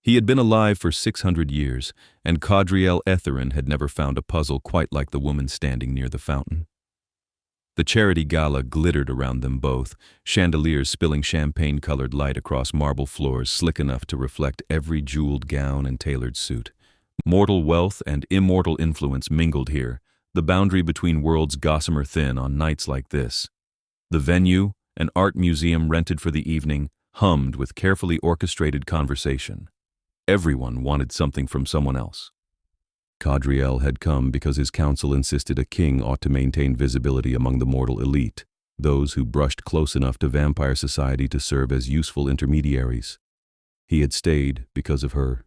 He had been alive for 600 years, and Qadriel Etherin had never found a puzzle quite like the woman standing near the fountain. The charity gala glittered around them both, chandeliers spilling champagne-colored light across marble floors slick enough to reflect every jeweled gown and tailored suit. Mortal wealth and immortal influence mingled here, the boundary between worlds gossamer thin on nights like this. The venue, an art museum rented for the evening, hummed with carefully orchestrated conversation. Everyone wanted something from someone else. Qadriel had come because his council insisted a king ought to maintain visibility among the mortal elite, those who brushed close enough to vampire society to serve as useful intermediaries. He had stayed because of her.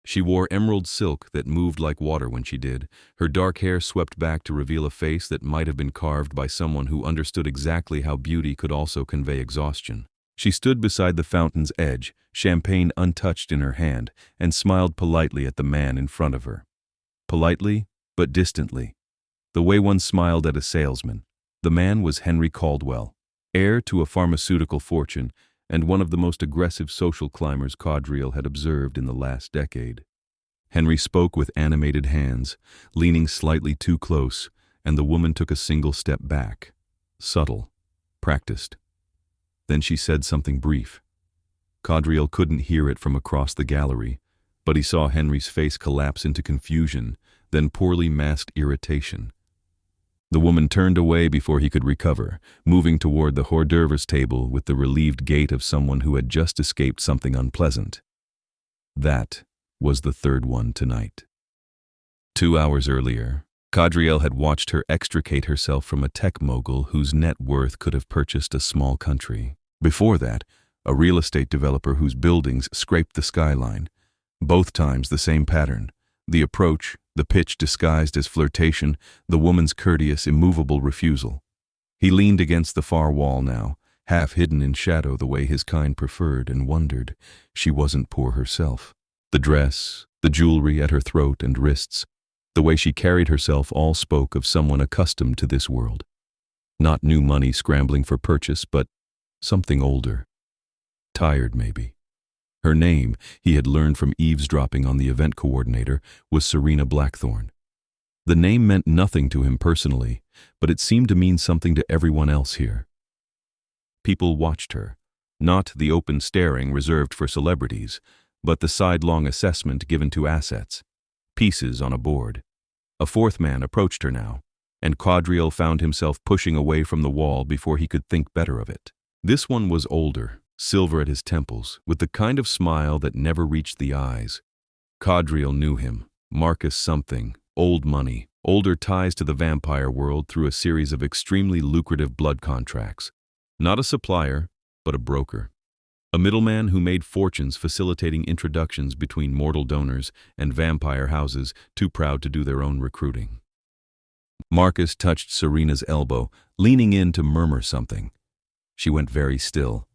She wore emerald silk that moved like water when she did, her dark hair swept back to reveal a face that might have been carved by someone who understood exactly how beauty could also convey exhaustion. She stood beside the fountain's edge, champagne untouched in her hand, and smiled politely at the man in front of her. Politely, but distantly, the way one smiled at a salesman. The man was Henry Caldwell, heir to a pharmaceutical fortune and one of the most aggressive social climbers Qadriel had observed in the last decade. Henry spoke with animated hands, leaning slightly too close, and the woman took a single step back. Subtle, practiced. Then she said something brief. Qadriel couldn't hear it from across the gallery, but he saw Henry's face collapse into confusion, then poorly masked irritation. The woman turned away before he could recover, moving toward the hors d'oeuvres table with the relieved gait of someone who had just escaped something unpleasant. That was the third one tonight. 2 hours earlier, Qadriel had watched her extricate herself from a tech mogul whose net worth could have purchased a small country. Before that, a real estate developer whose buildings scraped the skyline. Both times the same pattern. The approach, the pitch disguised as flirtation, the woman's courteous, immovable refusal. He leaned against the far wall now, half hidden in shadow the way his kind preferred, and wondered. She wasn't poor herself. The dress, the jewelry at her throat and wrists, the way she carried herself all spoke of someone accustomed to this world. Not new money scrambling for purchase, but something older. Tired, maybe. Her name, he had learned from eavesdropping on the event coordinator, was Serena Blackthorne. The name meant nothing to him personally, but it seemed to mean something to everyone else here. People watched her, not the open staring reserved for celebrities, but the sidelong assessment given to assets, pieces on a board. A fourth man approached her now, and Qadriel found himself pushing away from the wall before he could think better of it. This one was older, silver at his temples, with the kind of smile that never reached the eyes. Qadriel knew him, Marcus something, old money, older ties to the vampire world through a series of extremely lucrative blood contracts. Not a supplier, but a broker. A middleman who made fortunes facilitating introductions between mortal donors and vampire houses too proud to do their own recruiting. Marcus touched Serena's elbow, leaning in to murmur something. She went very still.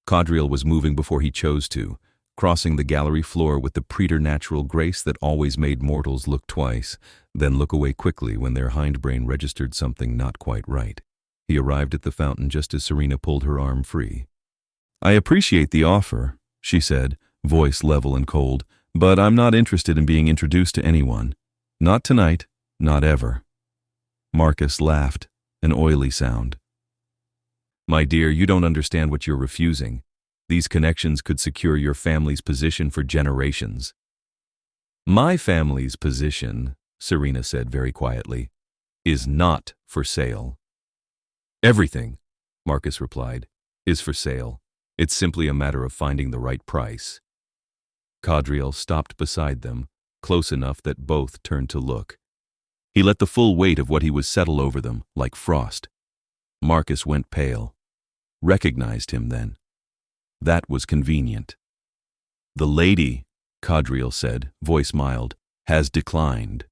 Qadriel was moving before he chose to, crossing the gallery floor with the preternatural grace that always made mortals look twice, then look away quickly when their hindbrain registered something not quite right. He arrived at the fountain just as Serena pulled her arm free. "I appreciate the offer," she said, voice level and cold, "but I'm not interested in being introduced to anyone. Not tonight, not ever." Marcus laughed, an oily sound. "My dear, you don't understand what you're refusing. These connections could secure your family's position for generations." "My family's position," Serena said very quietly, "is not for sale." "Everything," Marcus replied, "is for sale. It's simply a matter of finding the right price." Qadriel stopped beside them, close enough that both turned to look. He let the full weight of what he was settle over them, like frost. Marcus went pale. Recognized him then. That was convenient. "The lady," Qadriel said, voice mild, "has declined."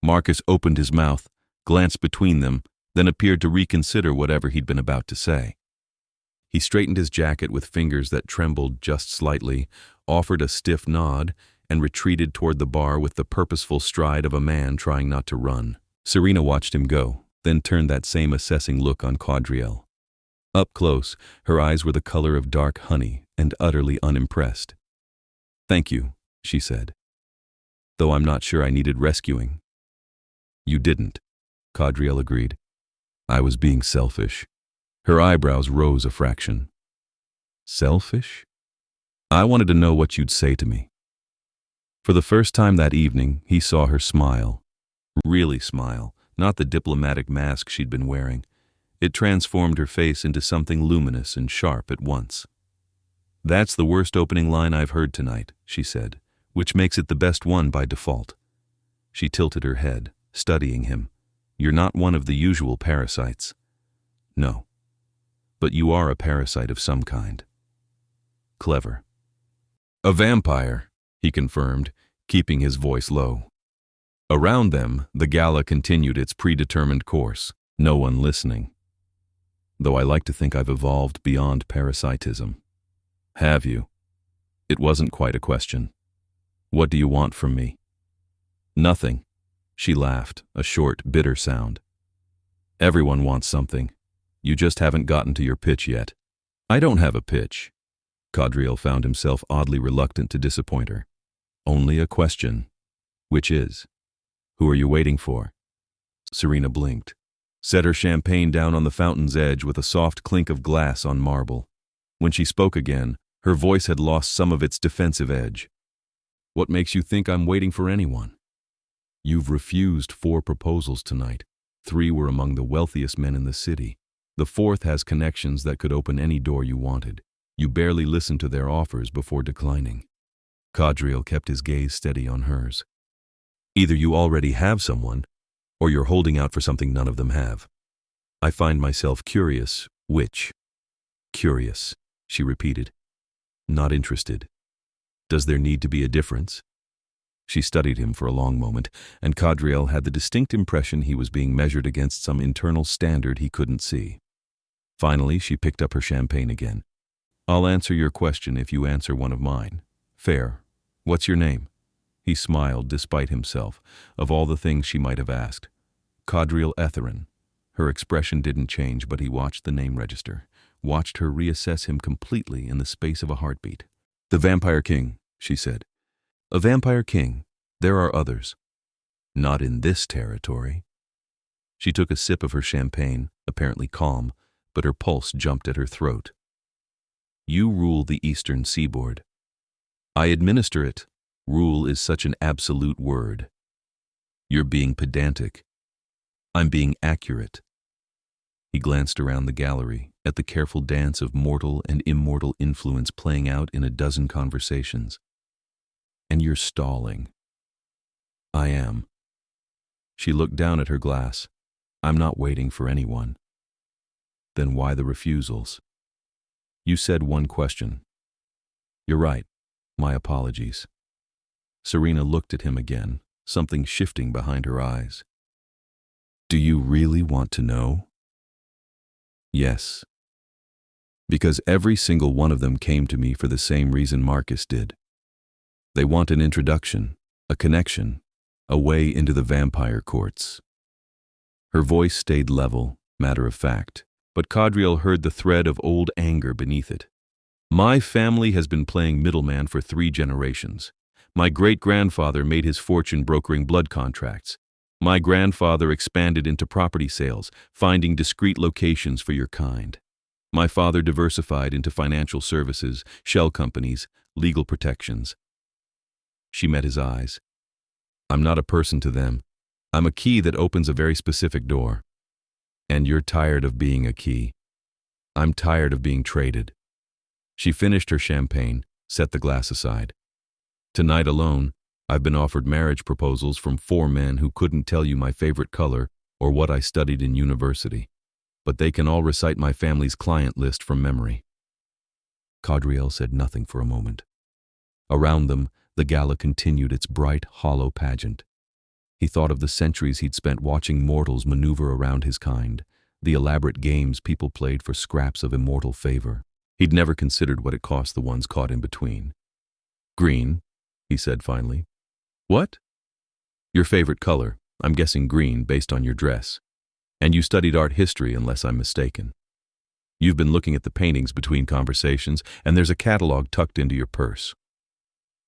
Marcus opened his mouth, glanced between them, then appeared to reconsider whatever he'd been about to say. He straightened his jacket with fingers that trembled just slightly, offered a stiff nod, and retreated toward the bar with the purposeful stride of a man trying not to run. Serena watched him go, then turned that same assessing look on Qadriel. Up close, her eyes were the color of dark honey and utterly unimpressed. Thank you, she said, though I'm not sure I needed rescuing. You didn't, Qadriel agreed. I was being selfish. Her eyebrows rose a fraction. Selfish? I wanted to know what you'd say to me. For the first time that evening, he saw her smile. Really smile, not the diplomatic mask she'd been wearing. It transformed her face into something luminous and sharp at once. That's the worst opening line I've heard tonight, she said, which makes it the best one by default. She tilted her head, studying him. You're not one of the usual parasites. No. But you are a parasite of some kind. Clever. A vampire, he confirmed, keeping his voice low. Around them, the gala continued its predetermined course, no one listening. Though I like to think I've evolved beyond parasitism. Have you? It wasn't quite a question. What do you want from me? Nothing. She laughed, a short, bitter sound. Everyone wants something. You just haven't gotten to your pitch yet. I don't have a pitch. Qadriel found himself oddly reluctant to disappoint her. Only a question. Which is? Who are you waiting for? Serena blinked, set her champagne down on the fountain's edge with a soft clink of glass on marble. When she spoke again, her voice had lost some of its defensive edge. What makes you think I'm waiting for anyone? You've refused 4 proposals tonight. 3 were among the wealthiest men in the city. The 4th has connections that could open any door you wanted. You barely listened to their offers before declining. Qadriel kept his gaze steady on hers. Either you already have someone, or you're holding out for something none of them have. I find myself curious, which? Curious, she repeated. Not interested. Does there need to be a difference? She studied him for a long moment, and Qadriel had the distinct impression he was being measured against some internal standard he couldn't see. Finally, she picked up her champagne again. I'll answer your question if you answer one of mine. Fair. What's your name? He smiled despite himself, of all the things she might have asked. Qadriel Etherin. Her expression didn't change, but he watched the name register, watched her reassess him completely in the space of a heartbeat. The Vampire King, she said. A Vampire King. There are others. Not in this territory. She took a sip of her champagne, apparently calm, but her pulse jumped at her throat. You rule the eastern seaboard. I administer it. Rule is such an absolute word. You're being pedantic. I'm being accurate. He glanced around the gallery, at the careful dance of mortal and immortal influence playing out in a dozen conversations. And you're stalling. I am. She looked down at her glass. I'm not waiting for anyone. Then why the refusals? You said one question. You're right. My apologies. Serena looked at him again, something shifting behind her eyes. Do you really want to know? Yes. Because every single one of them came to me for the same reason Marcus did. They want an introduction, a connection, a way into the vampire courts. Her voice stayed level, matter of fact, but Qadriel heard the thread of old anger beneath it. My family has been playing middleman for 3 generations. My great-grandfather made his fortune brokering blood contracts. My grandfather expanded into property sales, finding discreet locations for your kind. My father diversified into financial services, shell companies, legal protections. She met his eyes. I'm not a person to them. I'm a key that opens a very specific door. And you're tired of being a key. I'm tired of being traded. She finished her champagne, set the glass aside. Tonight alone, I've been offered marriage proposals from 4 men who couldn't tell you my favorite color or what I studied in university, but they can all recite my family's client list from memory. Qadriel said nothing for a moment. Around them, the gala continued its bright, hollow pageant. He thought of the centuries he'd spent watching mortals maneuver around his kind, the elaborate games people played for scraps of immortal favor. He'd never considered what it cost the ones caught in between. Green, he said finally. What? Your favorite color. I'm guessing green based on your dress. And you studied art history unless I'm mistaken. You've been looking at the paintings between conversations, and there's a catalog tucked into your purse.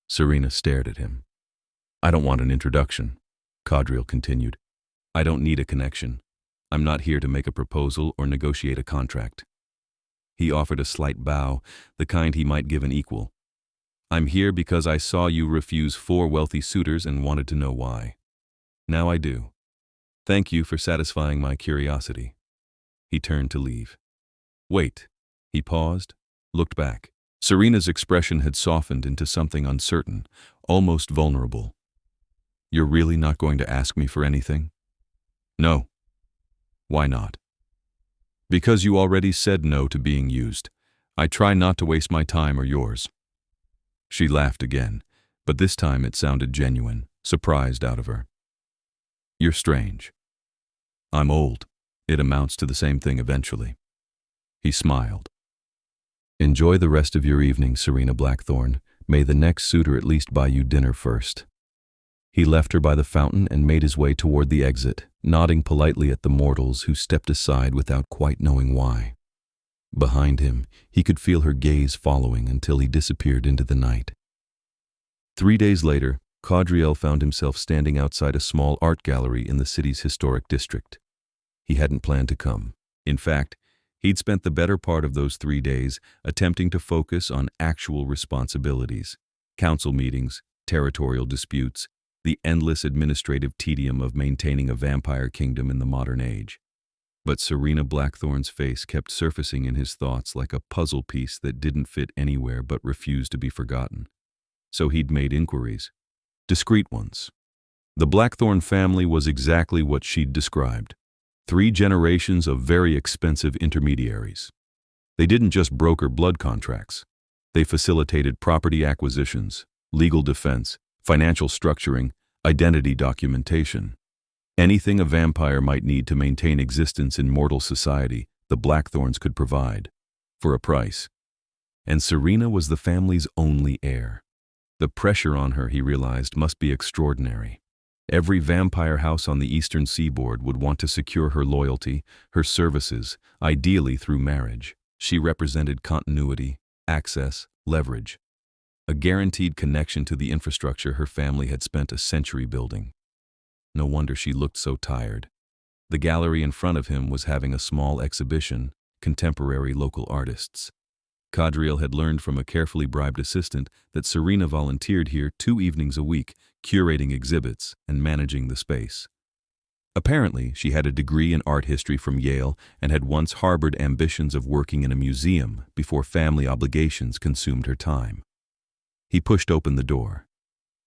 Serena stared at him. I don't want an introduction, Qadriel continued. I don't need a connection. I'm not here to make a proposal or negotiate a contract. He offered a slight bow, the kind he might give an equal. I'm here because I saw you refuse 4 wealthy suitors and wanted to know why. Now I do. Thank you for satisfying my curiosity. He turned to leave. Wait. He paused, looked back. Serena's expression had softened into something uncertain, almost vulnerable. You're really not going to ask me for anything? No. Why not? Because you already said no to being used. I try not to waste my time or yours. She laughed again, but this time it sounded genuine, surprised out of her. You're strange. I'm old. It amounts to the same thing eventually. He smiled. Enjoy the rest of your evening, Serena Blackthorne. May the next suitor at least buy you dinner first. He left her by the fountain and made his way toward the exit, nodding politely at the mortals who stepped aside without quite knowing why. Behind him, he could feel her gaze following until he disappeared into the night. 3 days later, Qadriel found himself standing outside a small art gallery in the city's historic district. He hadn't planned to come. In fact, he'd spent the better part of those 3 days attempting to focus on actual responsibilities, council meetings, territorial disputes, the endless administrative tedium of maintaining a vampire kingdom in the modern age. But Serena Blackthorne's face kept surfacing in his thoughts like a puzzle piece that didn't fit anywhere but refused to be forgotten. So he'd made inquiries. Discreet ones. The Blackthorne family was exactly what she'd described. 3 generations of very expensive intermediaries. They didn't just broker blood contracts. They facilitated property acquisitions, legal defense, financial structuring, identity documentation. Anything a vampire might need to maintain existence in mortal society, the Blackthornes could provide, for a price. And Serena was the family's only heir. The pressure on her, he realized, must be extraordinary. Every vampire house on the eastern seaboard would want to secure her loyalty, her services, ideally through marriage. She represented continuity, access, leverage. A guaranteed connection to the infrastructure her family had spent a century building. No wonder she looked so tired. The gallery in front of him was having a small exhibition, contemporary local artists. Qadriel had learned from a carefully bribed assistant that Serena volunteered here 2 evenings a week, curating exhibits and managing the space. Apparently, she had a degree in art history from Yale and had once harbored ambitions of working in a museum before family obligations consumed her time. He pushed open the door.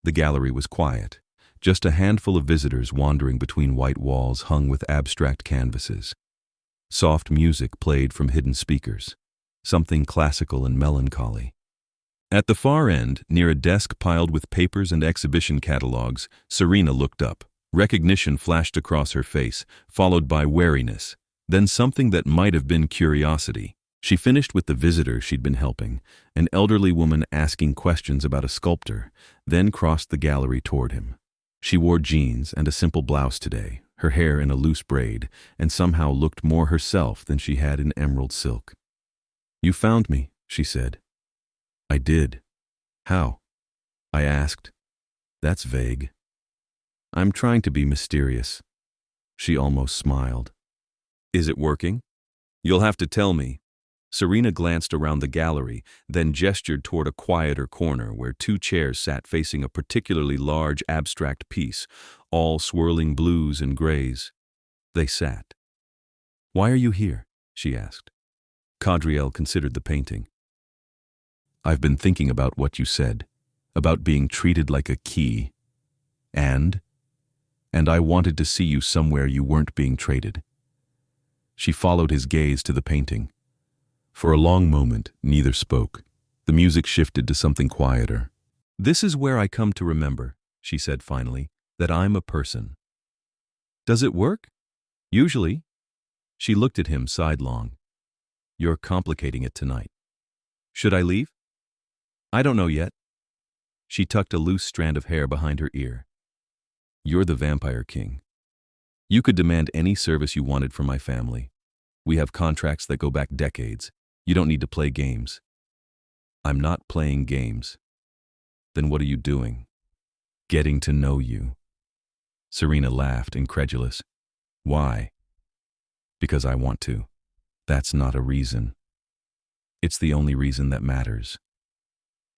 The gallery was quiet, just a handful of visitors wandering between white walls hung with abstract canvases. Soft music played from hidden speakers, something classical and melancholy. At the far end, near a desk piled with papers and exhibition catalogs, Serena looked up. Recognition flashed across her face, followed by wariness, then something that might have been curiosity. She finished with the visitor she'd been helping, an elderly woman asking questions about a sculptor, then crossed the gallery toward him. She wore jeans and a simple blouse today, her hair in a loose braid, and somehow looked more herself than she had in emerald silk. "You found me," she said. "I did." "How?" I asked. "That's vague." "I'm trying to be mysterious." She almost smiled. "Is it working?" "You'll have to tell me." Serena glanced around the gallery, then gestured toward a quieter corner where 2 chairs sat facing a particularly large abstract piece, all swirling blues and grays. They sat. "Why are you here?" she asked. Qadriel considered the painting. "I've been thinking about what you said, about being treated like a key. And I wanted to see you somewhere you weren't being traded." She followed his gaze to the painting. For a long moment, neither spoke. The music shifted to something quieter. "This is where I come to remember," she said finally, "that I'm a person." "Does it work?" "Usually." She looked at him sidelong. "You're complicating it tonight." "Should I leave?" "I don't know yet." She tucked a loose strand of hair behind her ear. "You're the vampire king. You could demand any service you wanted from my family. We have contracts that go back decades. You don't need to play games." "I'm not playing games." Then what are you doing? Getting to know you. Serena laughed, incredulous. Why? Because I want to. That's not a reason. It's the only reason that matters.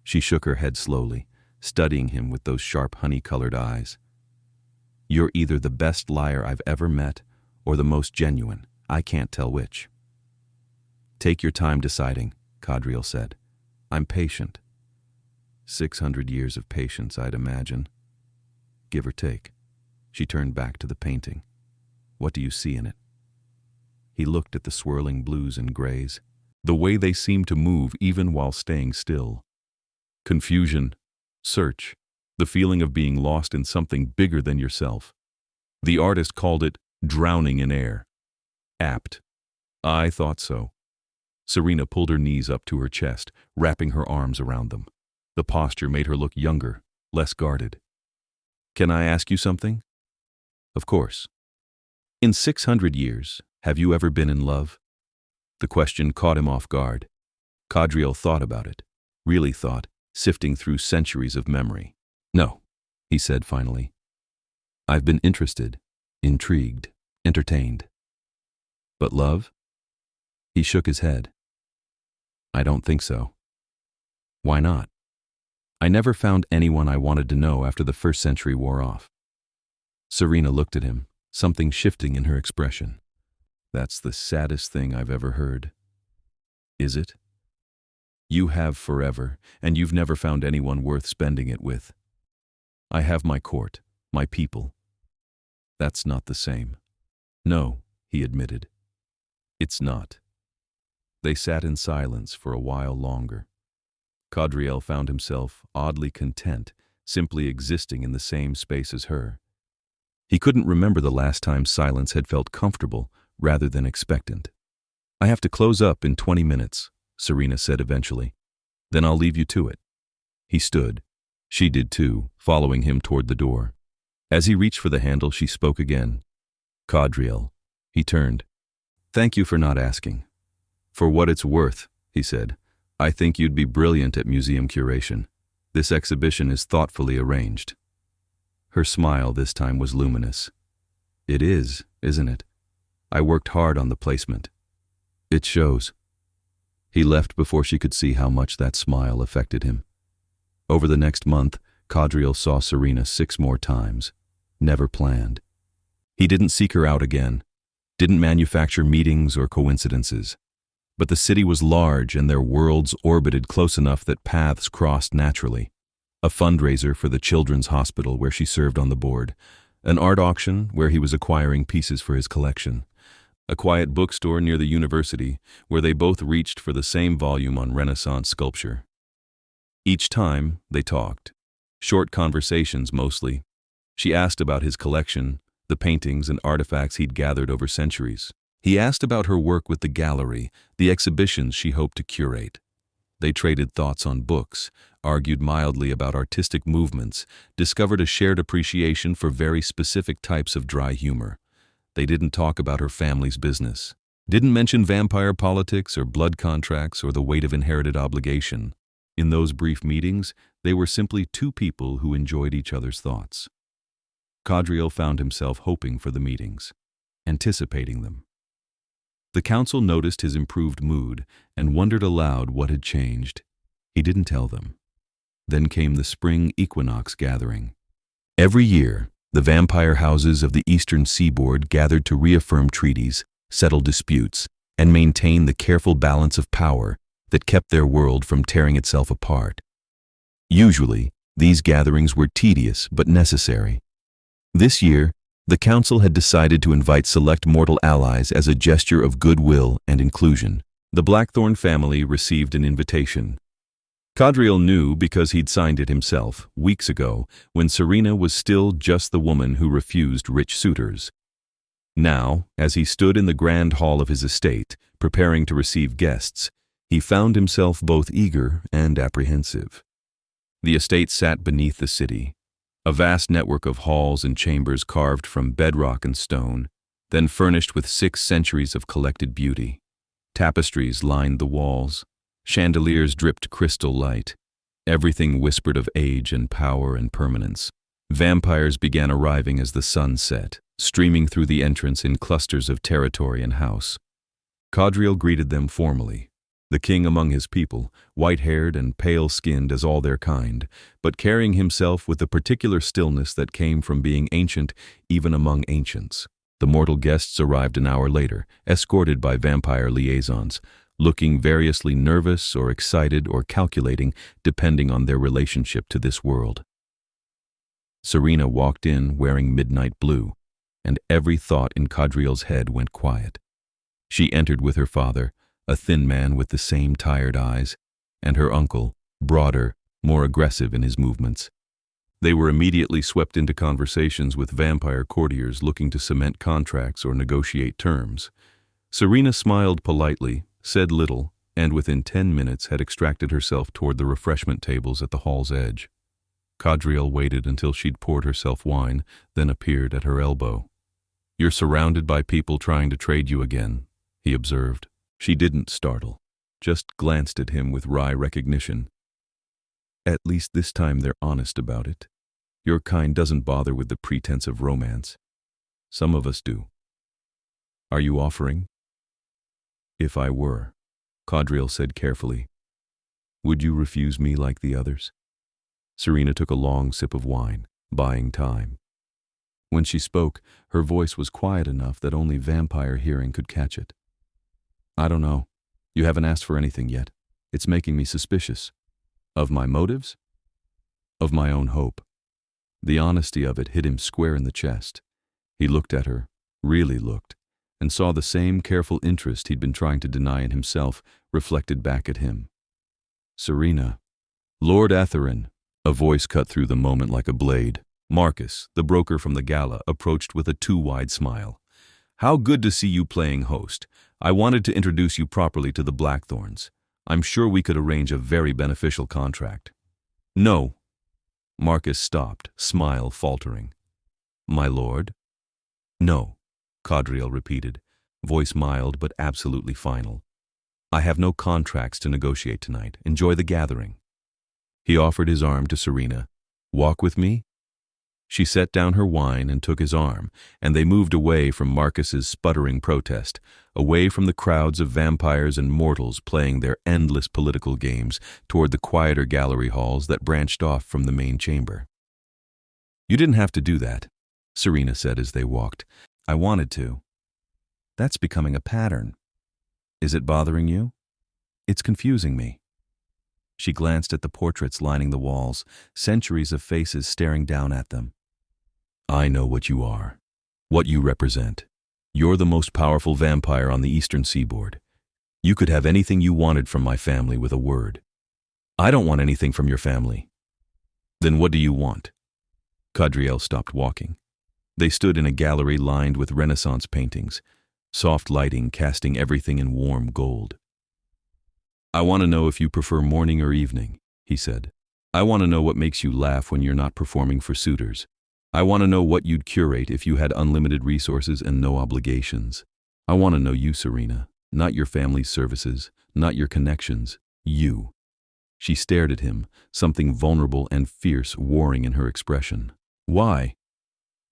She shook her head slowly, studying him with those sharp honey-colored eyes. You're either the best liar I've ever met or the most genuine. I can't tell which. Take your time deciding, Qadriel said. I'm patient. 600 years of patience, I'd imagine. Give or take. She turned back to the painting. What do you see in it? He looked at the swirling blues and grays, the way they seemed to move even while staying still. Confusion, search, the feeling of being lost in something bigger than yourself. The artist called it drowning in air. Apt. I thought so. Serena pulled her knees up to her chest, wrapping her arms around them. The posture made her look younger, less guarded. Can I ask you something? Of course. In 600 years, have you ever been in love? The question caught him off guard. Qadriel thought about it, really thought, sifting through centuries of memory. No, he said finally. I've been interested, intrigued, entertained. But love? He shook his head. I don't think so. Why not? I never found anyone I wanted to know after the first century wore off. Serena looked at him, something shifting in her expression. That's the saddest thing I've ever heard. Is it? You have forever, and you've never found anyone worth spending it with. I have my court, my people. That's not the same. No, he admitted. It's not. They sat in silence for a while longer. Qadriel found himself oddly content, simply existing in the same space as her. He couldn't remember the last time silence had felt comfortable rather than expectant. I have to close up in 20 minutes, Serena said eventually. Then I'll leave you to it. He stood. She did too, following him toward the door. As he reached for the handle, she spoke again. Qadriel. He turned. Thank you for not asking. For what it's worth, he said, I think you'd be brilliant at museum curation. This exhibition is thoughtfully arranged. Her smile this time was luminous. It is, isn't it? I worked hard on the placement. It shows. He left before she could see how much that smile affected him. Over the next month, Qadriel saw Serena 6 more times. Never planned. He didn't seek her out again, didn't manufacture meetings or coincidences. But the city was large and their worlds orbited close enough that paths crossed naturally. A fundraiser for the children's hospital where she served on the board, an art auction where he was acquiring pieces for his collection, a quiet bookstore near the university where they both reached for the same volume on Renaissance sculpture. Each time, they talked. Short conversations mostly. She asked about his collection, the paintings and artifacts he'd gathered over centuries. He asked about her work with the gallery, the exhibitions she hoped to curate. They traded thoughts on books, argued mildly about artistic movements, discovered a shared appreciation for very specific types of dry humor. They didn't talk about her family's business, didn't mention vampire politics or blood contracts or the weight of inherited obligation. In those brief meetings, they were simply 2 people who enjoyed each other's thoughts. Qadriel found himself hoping for the meetings, anticipating them. The council noticed his improved mood and wondered aloud what had changed. He didn't tell them. Then came the spring equinox gathering. Every year, the vampire houses of the eastern seaboard gathered to reaffirm treaties, settle disputes, and maintain the careful balance of power that kept their world from tearing itself apart. Usually, these gatherings were tedious but necessary. This year, the council had decided to invite select mortal allies as a gesture of goodwill and inclusion. The Blackthorne family received an invitation. Qadriel knew because he'd signed it himself, weeks ago, when Serena was still just the woman who refused rich suitors. Now, as he stood in the grand hall of his estate, preparing to receive guests, he found himself both eager and apprehensive. The estate sat beneath the city, a vast network of halls and chambers carved from bedrock and stone, then furnished with 6 centuries of collected beauty. Tapestries lined the walls, chandeliers dripped crystal light, Everything whispered of age and power and permanence. Vampires began arriving as the sun set, streaming through the entrance in clusters of territory and house. Qadriel greeted them formally, the king among his people, white-haired and pale-skinned as all their kind, but carrying himself with the particular stillness that came from being ancient even among ancients. The mortal guests arrived an hour later, escorted by vampire liaisons, looking variously nervous or excited or calculating depending on their relationship to this world. Serena walked in wearing midnight blue, and every thought in Qadriel's head went quiet. She entered with her father, a thin man with the same tired eyes, and her uncle, broader, more aggressive in his movements. They were immediately swept into conversations with vampire courtiers looking to cement contracts or negotiate terms. Serena smiled politely, said little, and within 10 minutes had extracted herself toward the refreshment tables at the hall's edge. Qadriel waited until she'd poured herself wine, then appeared at her elbow. "You're surrounded by people trying to trade you again," he observed. She didn't startle, just glanced at him with wry recognition. "At least this time they're honest about it. Your kind doesn't bother with the pretense of romance. Some of us do. Are you offering?" "If I were," Qadriel said carefully, "would you refuse me like the others?" Serena took a long sip of wine, buying time. When she spoke, her voice was quiet enough that only vampire hearing could catch it. "I don't know. You haven't asked for anything yet. It's making me suspicious. Of my motives? Of my own hope." The honesty of it hit him square in the chest. He looked at her, really looked, and saw the same careful interest he'd been trying to deny in himself reflected back at him. "Serena." "Lord Etherin," a voice cut through the moment like a blade. Marcus, the broker from the gala, approached with a too-wide smile. "How good to see you playing host. I wanted to introduce you properly to the Blackthornes. I'm sure we could arrange a very beneficial contract." "No." Marcus stopped, smile faltering. "My lord?" "No," Qadriel repeated, voice mild but absolutely final. "I have no contracts to negotiate tonight. Enjoy the gathering." He offered his arm to Serena. "Walk with me?" She set down her wine and took his arm, and they moved away from Marcus's sputtering protest, away from the crowds of vampires and mortals playing their endless political games toward the quieter gallery halls that branched off from the main chamber. "You didn't have to do that," Serena said as they walked. "I wanted to." "That's becoming a pattern." "Is it bothering you?" "It's confusing me." She glanced at the portraits lining the walls, centuries of faces staring down at them. "I know what you are, what you represent. You're the most powerful vampire on the eastern seaboard. You could have anything you wanted from my family with a word. I don't want anything from your family." "Then what do you want?" Qadriel stopped walking. They stood in a gallery lined with Renaissance paintings, soft lighting casting everything in warm gold. "I want to know if you prefer morning or evening," he said. "I want to know what makes you laugh when you're not performing for suitors. I want to know what you'd curate if you had unlimited resources and no obligations. I want to know you, Serena, not your family's services, not your connections, you." She stared at him, something vulnerable and fierce warring in her expression. "Why?"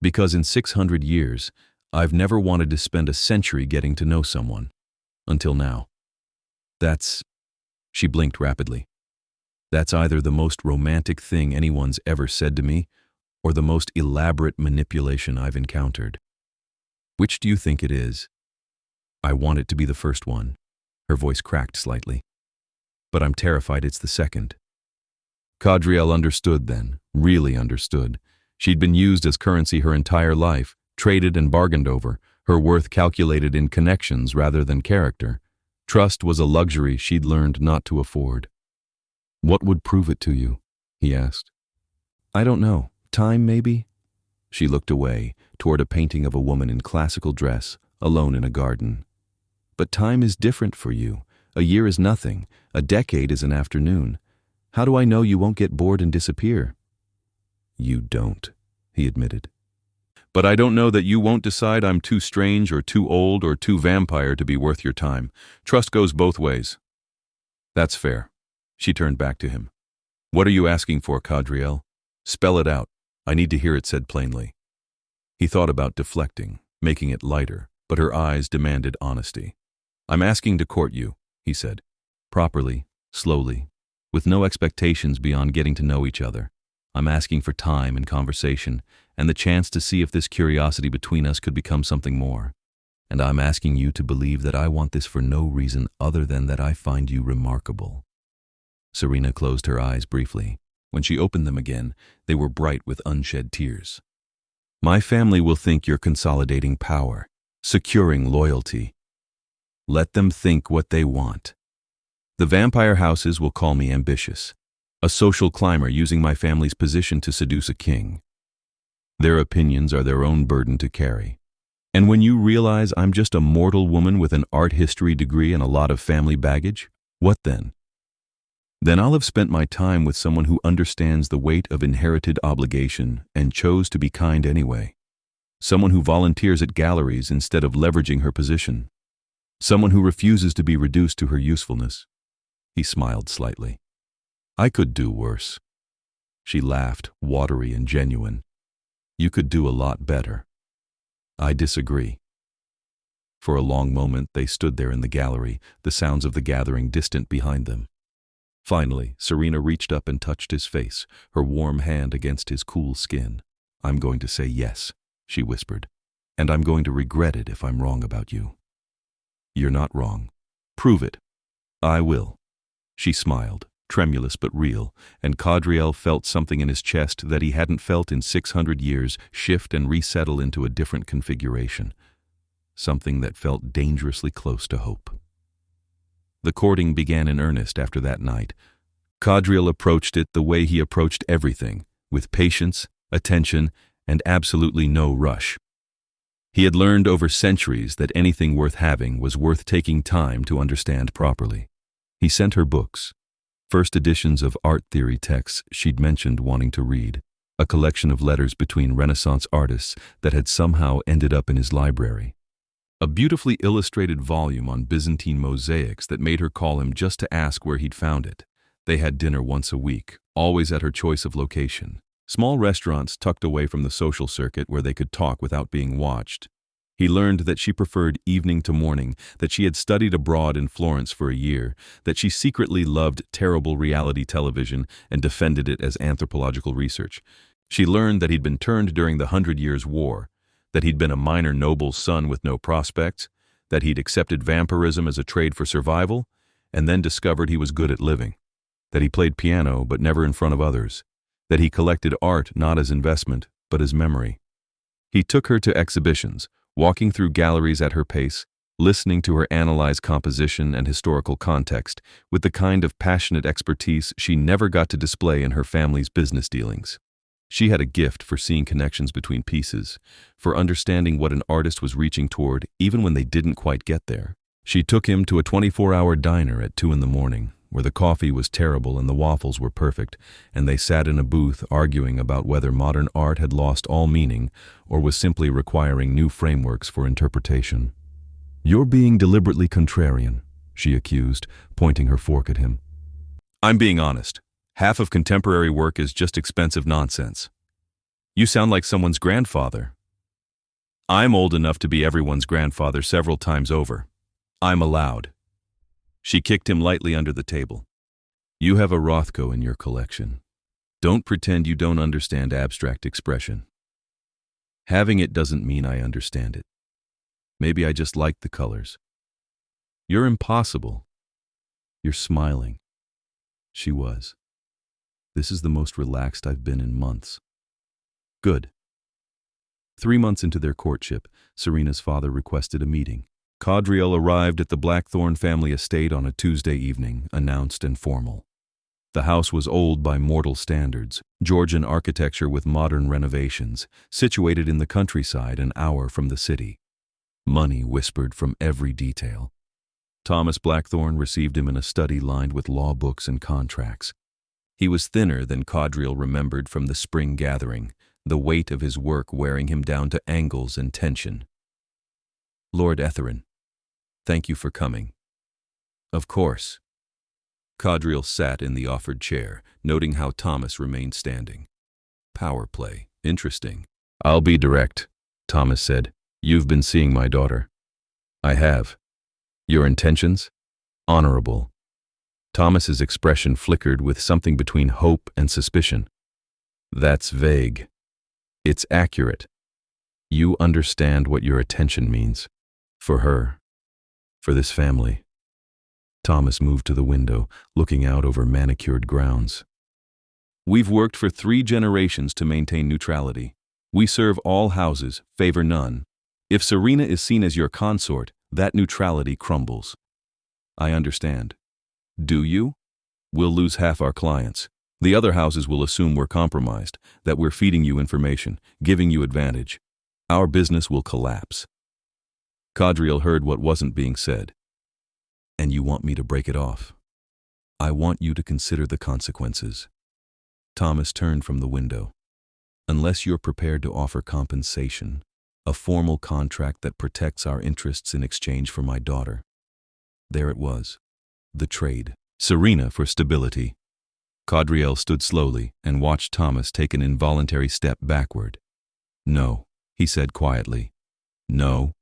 "Because in 600 years, I've never wanted to spend a century getting to know someone. Until now. That's..." She blinked rapidly. "That's either the most romantic thing anyone's ever said to me, or the most elaborate manipulation I've encountered. Which do you think it is?" "I want it to be the first one." Her voice cracked slightly. "But I'm terrified it's the second." Qadriel understood then, really understood. She'd been used as currency her entire life, traded and bargained over, her worth calculated in connections rather than character. Trust was a luxury she'd learned not to afford. "What would prove it to you?" he asked. "I don't know. Time, maybe?" She looked away, toward a painting of a woman in classical dress, alone in a garden. "But time is different for you. A year is nothing. A decade is an afternoon. How do I know you won't get bored and disappear?" "You don't," he admitted. "But I don't know that you won't decide I'm too strange or too old or too vampire to be worth your time. Trust goes both ways." "That's fair." She turned back to him. What are you asking for, Qadriel? Spell it out. I need to hear it said plainly. He thought about deflecting, making it lighter, but her eyes demanded honesty. I'm asking to court you, he said. Properly, slowly, with no expectations beyond getting to know each other. I'm asking for time and conversation, and the chance to see if this curiosity between us could become something more. And I'm asking you to believe that I want this for no reason other than that I find you remarkable. Serena closed her eyes briefly. When she opened them again, they were bright with unshed tears. My family will think you're consolidating power, securing loyalty. Let them think what they want. The vampire houses will call me ambitious, a social climber using my family's position to seduce a king. Their opinions are their own burden to carry. And when you realize I'm just a mortal woman with an art history degree and a lot of family baggage, what then? Then I'll have spent my time with someone who understands the weight of inherited obligation and chose to be kind anyway. Someone who volunteers at galleries instead of leveraging her position. Someone who refuses to be reduced to her usefulness. He smiled slightly. I could do worse. She laughed, watery and genuine. You could do a lot better. I disagree. For a long moment they stood there in the gallery, the sounds of the gathering distant behind them. Finally, Serena reached up and touched his face, her warm hand against his cool skin. I'm going to say yes, she whispered, and I'm going to regret it if I'm wrong about you. You're not wrong. Prove it. I will. She smiled, tremulous but real, and Qadriel felt something in his chest that he hadn't felt in 600 years shift and resettle into a different configuration. Something that felt dangerously close to hope. The courting began in earnest after that night. Qadriel approached it the way he approached everything, with patience, attention, and absolutely no rush. He had learned over centuries that anything worth having was worth taking time to understand properly. He sent her books, first editions of art theory texts she'd mentioned wanting to read, a collection of letters between Renaissance artists that had somehow ended up in his library. A beautifully illustrated volume on Byzantine mosaics that made her call him just to ask where he'd found it. They had dinner once a week, always at her choice of location. Small restaurants tucked away from the social circuit where they could talk without being watched. He learned that she preferred evening to morning, that she had studied abroad in Florence for a year, that she secretly loved terrible reality television and defended it as anthropological research. She learned that he'd been turned during the 100 Years' War, that he'd been a minor noble's son with no prospects, that he'd accepted vampirism as a trade for survival, and then discovered he was good at living, that he played piano but never in front of others, that he collected art not as investment but as memory. He took her to exhibitions, walking through galleries at her pace, listening to her analyze composition and historical context with the kind of passionate expertise she never got to display in her family's business dealings. She had a gift for seeing connections between pieces, for understanding what an artist was reaching toward even when they didn't quite get there. She took him to a 24-hour diner at 2 a.m, where the coffee was terrible and the waffles were perfect, and they sat in a booth arguing about whether modern art had lost all meaning or was simply requiring new frameworks for interpretation. You're being deliberately contrarian, she accused, pointing her fork at him. I'm being honest. Half of contemporary work is just expensive nonsense. You sound like someone's grandfather. I'm old enough to be everyone's grandfather several times over. I'm allowed. She kicked him lightly under the table. You have a Rothko in your collection. Don't pretend you don't understand abstract expression. Having it doesn't mean I understand it. Maybe I just like the colors. You're impossible. You're smiling. She was. This is the most relaxed I've been in months. Good. 3 months into their courtship, Serena's father requested a meeting. Qadriel arrived at the Blackthorne family estate on a Tuesday evening, announced and formal. The house was old by mortal standards, Georgian architecture with modern renovations, situated in the countryside an hour from the city. Money whispered from every detail. Thomas Blackthorne received him in a study lined with law books and contracts. He was thinner than Qadriel remembered from the spring gathering, the weight of his work wearing him down to angles and tension. Lord Etherin, thank you for coming. Of course. Qadriel sat in the offered chair, noting how Thomas remained standing. Power play. Interesting. I'll be direct, Thomas said. You've been seeing my daughter. I have. Your intentions? Honorable. Thomas's expression flickered with something between hope and suspicion. That's vague. It's accurate. You understand what your attention means. For her. For this family. Thomas moved to the window, looking out over manicured grounds. We've worked for 3 generations to maintain neutrality. We serve all houses, favor none. If Serena is seen as your consort, that neutrality crumbles. I understand. Do you? We'll lose half our clients. The other houses will assume we're compromised, that we're feeding you information, giving you advantage. Our business will collapse. Qadriel heard what wasn't being said. And you want me to break it off? I want you to consider the consequences. Thomas turned from the window. Unless you're prepared to offer compensation, a formal contract that protects our interests in exchange for my daughter. There it was. The trade. Serena for stability. Qadriel stood slowly and watched Thomas take an involuntary step backward. No, he said quietly. No.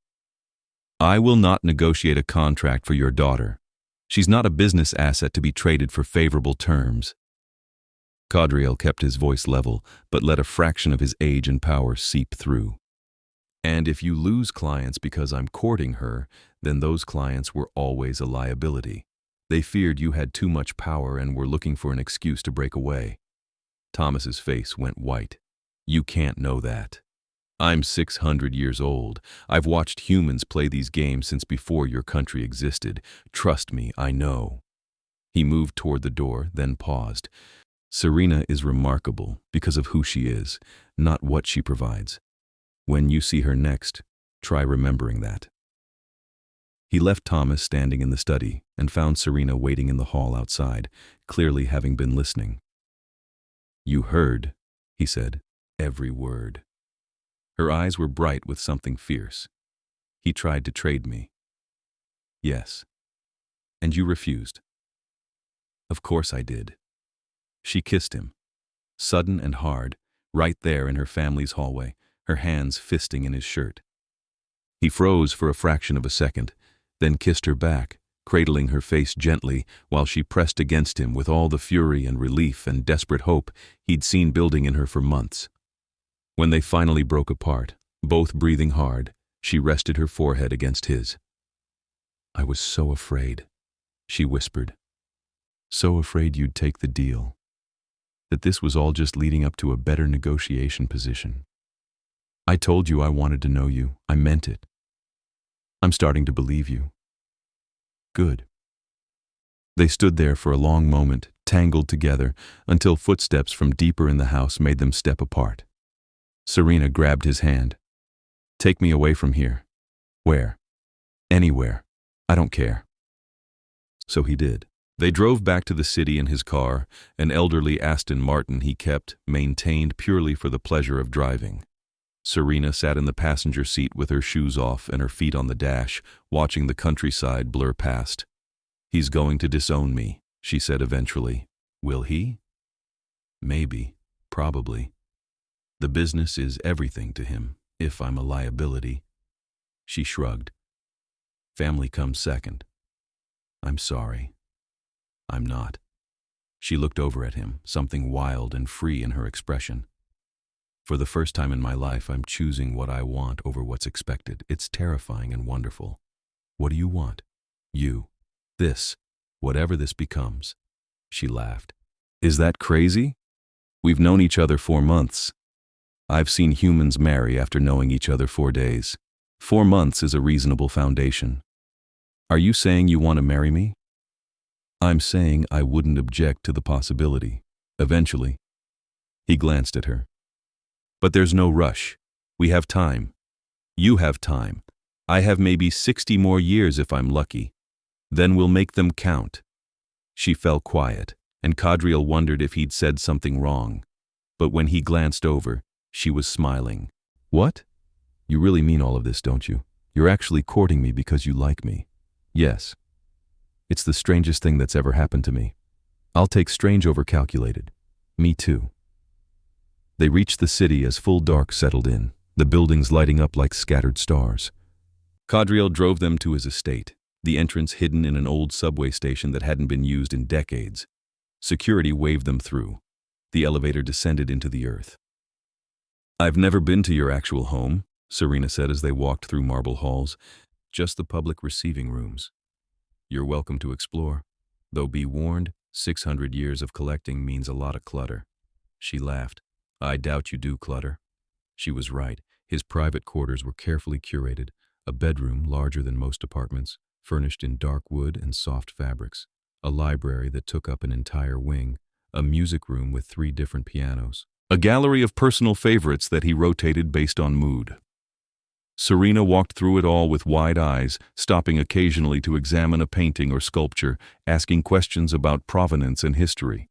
I will not negotiate a contract for your daughter. She's not a business asset to be traded for favorable terms. Qadriel kept his voice level, but let a fraction of his age and power seep through. And if you lose clients because I'm courting her, then those clients were always a liability. They feared you had too much power and were looking for an excuse to break away. Thomas's face went white. You can't know that. I'm 600 years old. I've watched humans play these games since before your country existed. Trust me, I know. He moved toward the door, then paused. Serena is remarkable because of who she is, not what she provides. When you see her next, try remembering that. He left Thomas standing in the study and found Serena waiting in the hall outside, clearly having been listening. You heard, he said, every word. Her eyes were bright with something fierce. He tried to trade me. Yes. And you refused. Of course I did. She kissed him, sudden and hard, right there in her family's hallway, her hands fisting in his shirt. He froze for a fraction of a second, then kissed her back, cradling her face gently while she pressed against him with all the fury and relief and desperate hope he'd seen building in her for months. When they finally broke apart, both breathing hard, she rested her forehead against his. I was so afraid, she whispered. So afraid you'd take the deal. That this was all just leading up to a better negotiation position. I told you I wanted to know you. I meant it. I'm starting to believe you. Good. They stood there for a long moment, tangled together, until footsteps from deeper in the house made them step apart. Serena grabbed his hand. Take me away from here. Where? Anywhere. I don't care. So he did. They drove back to the city in his car, an elderly Aston Martin he kept, maintained purely for the pleasure of driving. Serena sat in the passenger seat with her shoes off and her feet on the dash, watching the countryside blur past. He's going to disown me, she said eventually. Will he? Maybe. Probably. The business is everything to him, if I'm a liability. She shrugged. Family comes second. I'm sorry. I'm not. She looked over at him, something wild and free in her expression. For the first time in my life, I'm choosing what I want over what's expected. It's terrifying and wonderful. What do you want? You. This. Whatever this becomes. She laughed. Is that crazy? We've known each other 4 months. I've seen humans marry after knowing each other 4 days. 4 months is a reasonable foundation. Are you saying you want to marry me? I'm saying I wouldn't object to the possibility. Eventually. He glanced at her. But there's no rush. We have time. You have time. I have maybe 60 more years if I'm lucky. Then we'll make them count. She fell quiet, and Qadriel wondered if he'd said something wrong. But when he glanced over, she was smiling. What? You really mean all of this, don't you? You're actually courting me because you like me. Yes. It's the strangest thing that's ever happened to me. I'll take strange over calculated. Me too. They reached the city as full dark settled in, the buildings lighting up like scattered stars. Qadriel drove them to his estate, the entrance hidden in an old subway station that hadn't been used in decades. Security waved them through. The elevator descended into the earth. "I've never been to your actual home," Serena said as they walked through marble halls, "just the public receiving rooms. You're welcome to explore, though be warned, 600 years of collecting means a lot of clutter." She laughed. "I doubt you do clutter." She was right. His private quarters were carefully curated, a bedroom larger than most apartments, furnished in dark wood and soft fabrics, a library that took up an entire wing, a music room with 3 different pianos, a gallery of personal favorites that he rotated based on mood. Serena walked through it all with wide eyes, stopping occasionally to examine a painting or sculpture, asking questions about provenance and history.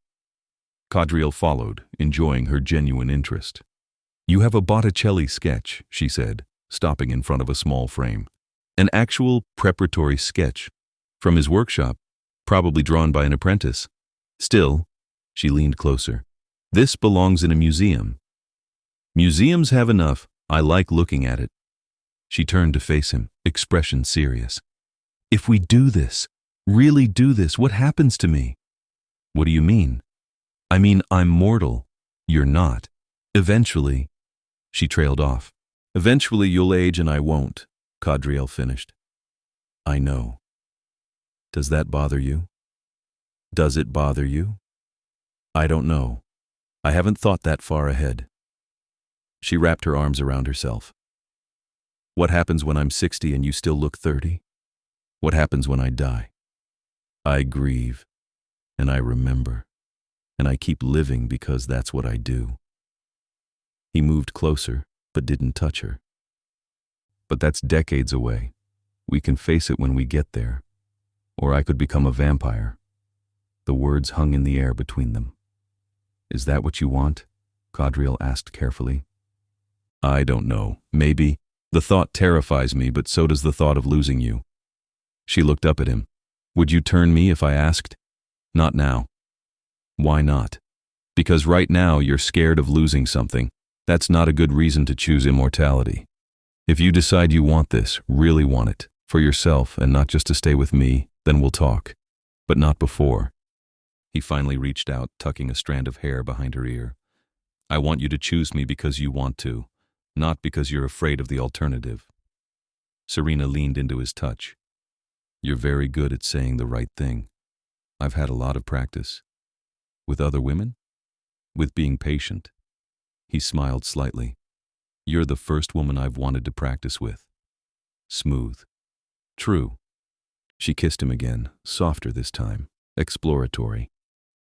Qadriel followed, enjoying her genuine interest. "You have a Botticelli sketch," she said, stopping in front of a small frame. "An actual preparatory sketch. From his workshop, probably drawn by an apprentice. Still," she leaned closer, "this belongs in a museum." "Museums have enough. I like looking at it." She turned to face him, expression serious. "If we do this, really do this, what happens to me?" "What do you mean?" "I mean, I'm mortal. You're not. Eventually." She trailed off. "Eventually you'll age and I won't," Qadriel finished. "I know. Does that bother you?" "Does it bother you?" "I don't know. I haven't thought that far ahead." She wrapped her arms around herself. "What happens when I'm 60 and you still look 30? What happens when I die? I grieve, and I remember, and I keep living because that's what I do." He moved closer, but didn't touch her. "But that's decades away. We can face it when we get there. Or I could become a vampire." The words hung in the air between them. "Is that what you want?" Qadriel asked carefully. "I don't know. Maybe. The thought terrifies me, but so does the thought of losing you." She looked up at him. "Would you turn me if I asked?" "Not now." "Why not?" "Because right now you're scared of losing something. That's not a good reason to choose immortality. If you decide you want this, really want it, for yourself and not just to stay with me, then we'll talk. But not before." He finally reached out, tucking a strand of hair behind her ear. "I want you to choose me because you want to, not because you're afraid of the alternative." Serena leaned into his touch. "You're very good at saying the right thing. I've had a lot of practice." "With other women?" "With being patient." He smiled slightly. "You're the first woman I've wanted to practice with." "Smooth." "True." She kissed him again, softer this time, exploratory.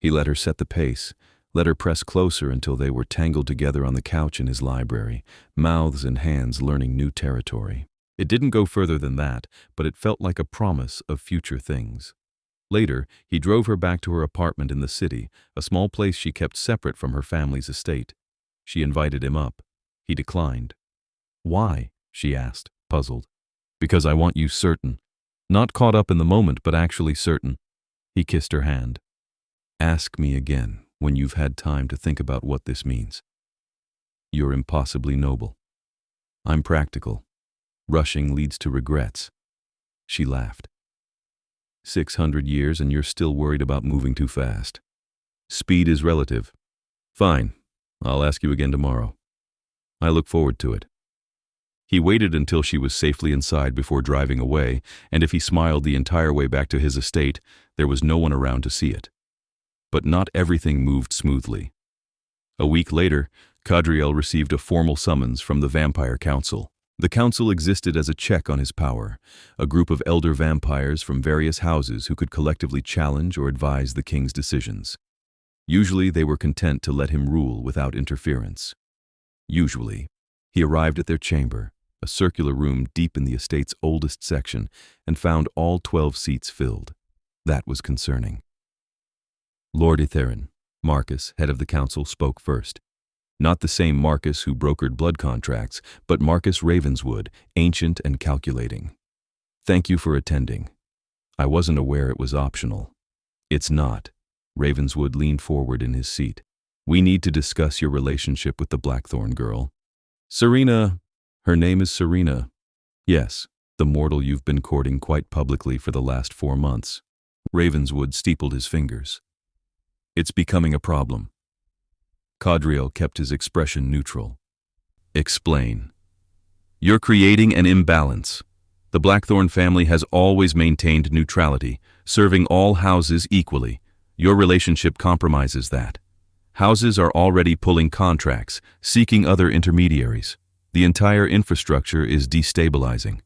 He let her set the pace, let her press closer until they were tangled together on the couch in his library, mouths and hands learning new territory. It didn't go further than that, but it felt like a promise of future things. Later, he drove her back to her apartment in the city, a small place she kept separate from her family's estate. She invited him up. He declined. "Why?" she asked, puzzled. "Because I want you certain. Not caught up in the moment, but actually certain." He kissed her hand. "Ask me again when you've had time to think about what this means. You're impossibly noble. I'm practical. Rushing leads to regrets." She laughed. 600 years and you're still worried about moving too fast. Speed is relative. Fine. I'll ask you again tomorrow. I look forward to it." He waited until she was safely inside before driving away, and if he smiled the entire way back to his estate, there was no one around to see it. But not everything moved smoothly. A week later, Qadriel received a formal summons from the Vampire Council. The council existed as a check on his power, a group of elder vampires from various houses who could collectively challenge or advise the king's decisions. Usually they were content to let him rule without interference. Usually, he arrived at their chamber, a circular room deep in the estate's oldest section, and found all 12 seats filled. That was concerning. Lord Etherin, Marcus, head of the council, spoke first. Not the same Marcus who brokered blood contracts, but Marcus Ravenswood, ancient and calculating. "Thank you for attending. I wasn't aware it was optional." "It's not. Ravenswood leaned forward in his seat. We need to discuss your relationship with the Blackthorne girl. Serena, her name is Serena. Yes, the mortal you've been courting quite publicly for the last 4 months. Ravenswood steepled his fingers. It's becoming a problem. Qadriel kept his expression neutral. Explain. You're creating an imbalance. The Blackthorne family has always maintained neutrality, serving all houses equally. Your relationship compromises that. Houses are already pulling contracts, seeking other intermediaries. The entire infrastructure is destabilizing.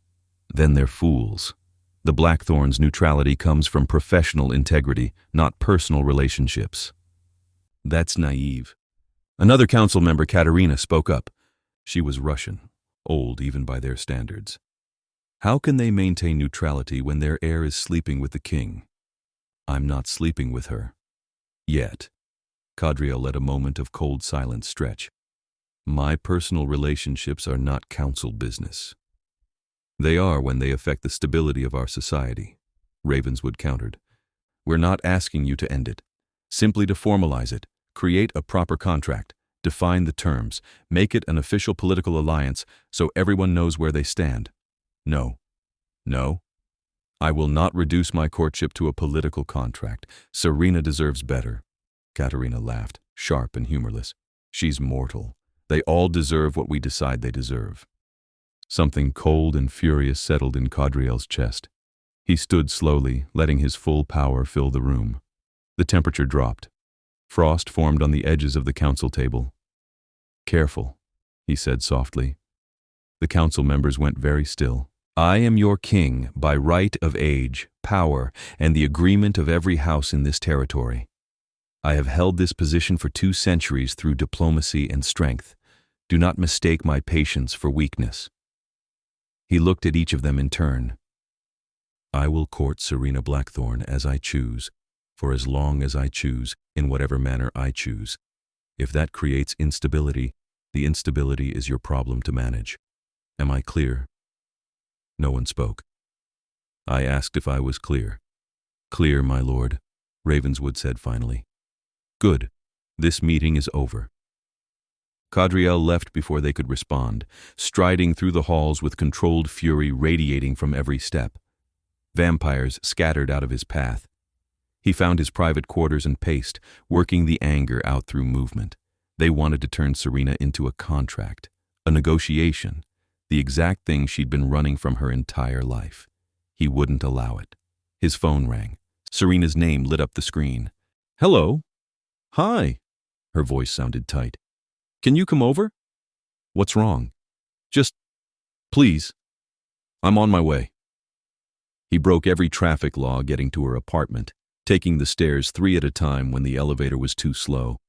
Then they're fools. The Blackthorne's neutrality comes from professional integrity, not personal relationships. That's naive. Another council member, Katerina, spoke up. She was Russian, old even by their standards. How can they maintain neutrality when their heir is sleeping with the king? I'm not sleeping with her. Yet. Qadriel let a moment of cold silence stretch. My personal relationships are not council business. They are when they affect the stability of our society, Ravenswood countered. We're not asking you to end it, simply to formalize it, create a proper contract, define the terms, make it an official political alliance so everyone knows where they stand. No. No. I will not reduce my courtship to a political contract. Serena deserves better. Katerina laughed, sharp and humorless. She's mortal. They all deserve what we decide they deserve. Something cold and furious settled in Qadriel's chest. He stood slowly, letting his full power fill the room. The temperature dropped. Frost formed on the edges of the council table. Careful, he said softly. The council members went very still. I am your king by right of age, power, and the agreement of every house in this territory. I have held this position for 2 centuries through diplomacy and strength. Do not mistake my patience for weakness. He looked at each of them in turn. I will court Serena Blackthorne as I choose, for as long as I choose, in whatever manner I choose. If that creates instability, the instability is your problem to manage. Am I clear? No one spoke. I asked if I was clear. Clear, my lord, Ravenswood said finally. Good. This meeting is over. Qadriel left before they could respond, striding through the halls with controlled fury radiating from every step. Vampires scattered out of his path. He found his private quarters and paced, working the anger out through movement. They wanted to turn Serena into a contract, a negotiation, the exact thing she'd been running from her entire life. He wouldn't allow it. His phone rang. Serena's name lit up the screen. Hello? Hi. Her voice sounded tight. Can you come over? What's wrong? Just, please. I'm on my way. He broke every traffic law getting to her apartment, taking the stairs 3 at a time when the elevator was too slow.